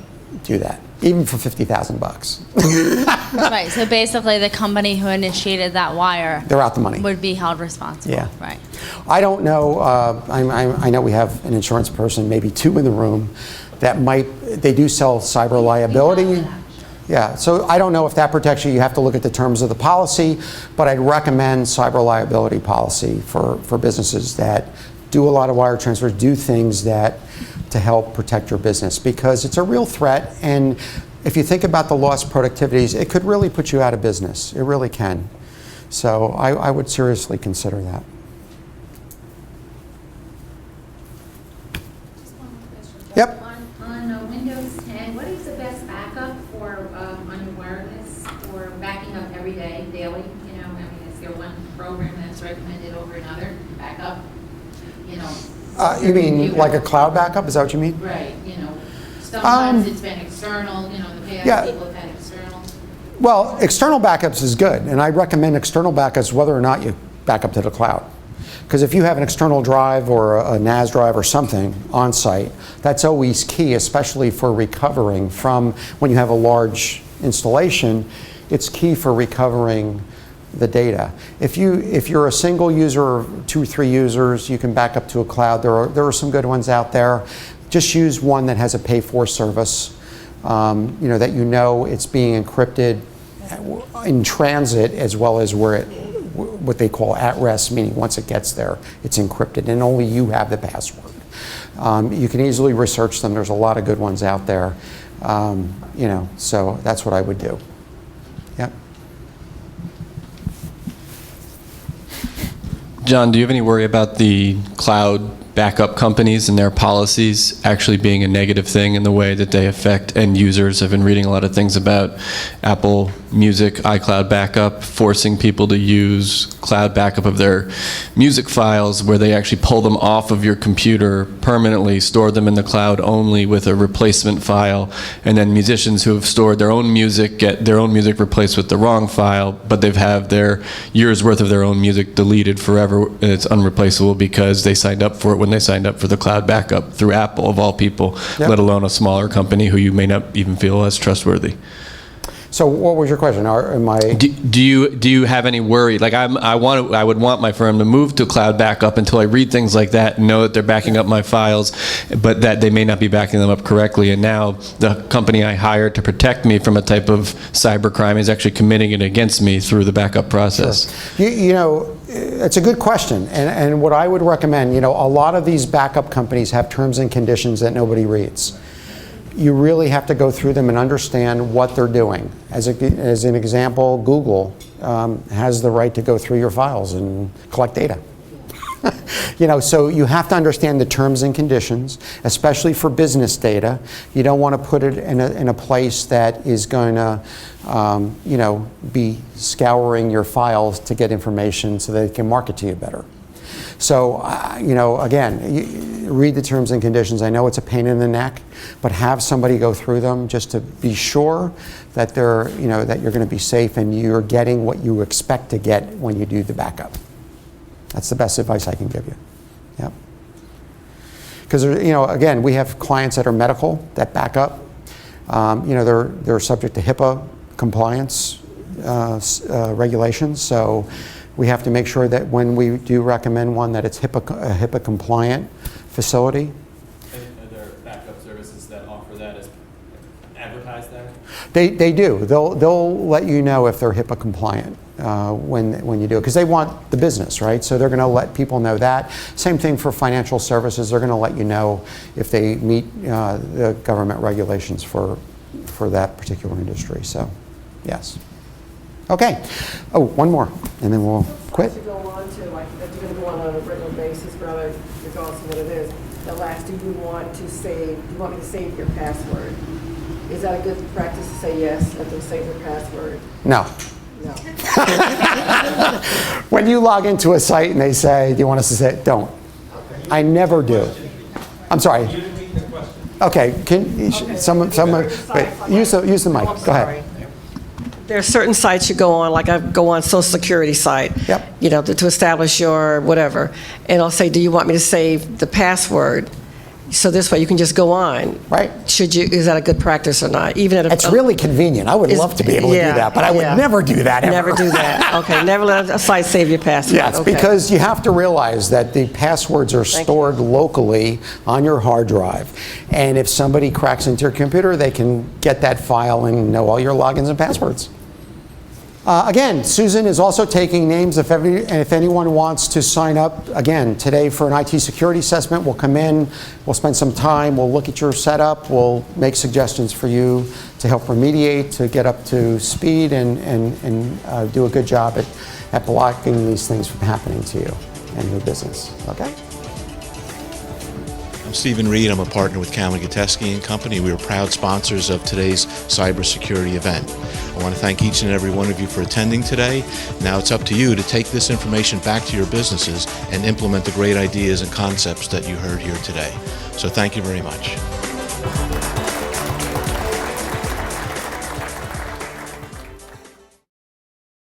do that, even for $50,000. Right, so basically the company who initiated that wire They're out the money. would be held responsible. Yeah. Right. I don't know, I know we have an insurance person, maybe two in the room, that they do sell cyber liability. Yeah, so I don't know if that protects you. You have to look at the terms of the policy, but I'd recommend cyber liability policy for businesses that do a lot of wire transfers, do things to help protect your business, because it's a real threat. And if you think about the lost productivities, it could really put you out of business. It really can. So I would seriously consider that. Just one more question. Yep. On Windows 10, what is the best backup for on your wireless for backing up every day, daily? Is there one program that's recommended over another backup? You mean like a cloud backup? Is that what you mean? Right. Sometimes it's been external. In the past, Yeah. people have had external. Well, external backups is good, and I recommend external backups whether or not you back up to the cloud. Because if you have an external drive or a NAS drive or something on site, that's always key, especially for recovering from when you have a large installation. It's key for recovering the data. If you're a single user or 2 or 3 users, you can back up to a cloud. There are some good ones out there. Just use one that has a pay-for service. That it's being encrypted in transit as well as what they call at rest, meaning once it gets there, it's encrypted and only you have the password. You can easily research them. There's a lot of good ones out there. So that's what I would do. Yep. John, do you have any worry about the cloud backup companies and their policies actually being a negative thing in the way that they affect end users. I've been reading a lot of things about Apple Music, iCloud backup, forcing people to use cloud backup of their music files where they actually pull them off of your computer permanently, store them in the cloud only with a replacement file, and then musicians who have stored their own music get their own music replaced with the wrong file, but they've have their years worth of their own music deleted forever, and it's unreplaceable because they signed up for it when they signed up for the cloud backup through Apple, of all people, let alone a smaller company who you may not even feel as trustworthy. So what was your question? Do you have any worry? Like I would want my firm to move to cloud backup until I read things like that and know that they're backing up my files, but that they may not be backing them up correctly. And now the company I hired to protect me from a type of cybercrime is actually committing it against me through the backup process. Sure. You know, it's a good question. And what I would recommend, you know, a lot of these backup companies have terms and conditions that nobody reads. You really have to go through them and understand what they're doing. As an example, Google has the right to go through your files and collect data. You know, so you have to understand the terms and conditions, especially for business data. You don't want to put it in a place that is going to, you know, be scouring your files to get information so they can market to you better. So, you know, again, read the terms and conditions. I know it's a pain in the neck, but have somebody go through them just to be sure that they're, you know, that you're going to be safe and you're getting what you expect to get when you do the backup. That's the best advice I can give you. Yep. Because, you know, again, we have clients that are medical that back up. You know, they're subject to HIPAA compliance regulations. So we have to make sure that when we do recommend one, that it's a HIPAA compliant facility. Are there backup services that offer that as advertised there? They do. They'll let you know if they're HIPAA compliant when you do it, because they want the business, right? So they're going to let people know that. Same thing for financial services. They're going to let you know if they meet the government regulations for that particular industry. So, yes. Okay. Oh, one more, and then we'll quit. To go on to, like, if you're going to go on a regular basis, rather regardless of what it is, the last, do you want me to save your password? Is that a good practice to say yes, that they'll save your password? No. No. When you log into a site and they say, do you want us to say it? Don't. Okay. I never do. I'm sorry. You didn't read the question. Okay. Someone wait, use the mic. Go ahead. There are certain sites you go on, like I go on Social Security site, you know, to establish your whatever, and I'll say, do you want me to save the password? So this way you can just go on. Right. Is that a good practice or not? Even at it's really convenient. I would love to be able to do that, but I would never do that ever. Never do that. Okay, never let a site save your password. Yes, okay. Because you have to realize that the passwords are stored locally on your hard drive. And if somebody cracks into your computer, they can get that file and know all your logins and passwords. Again, Susan is also taking names if anyone wants to sign up. Again, today for an IT security assessment, we'll come in, we'll spend some time, we'll look at your setup, we'll make suggestions for you to help remediate, to get up to speed and do a good job at blocking these things from happening to you and your business. Okay? I'm Stephen Reed. I'm a partner with Cowan, Gunteski Co. We are proud sponsors of today's cybersecurity event. I want to thank each and every one of you for attending today. Now it's up to you to take this information back to your businesses and implement the great ideas and concepts that you heard here today. So thank you very much.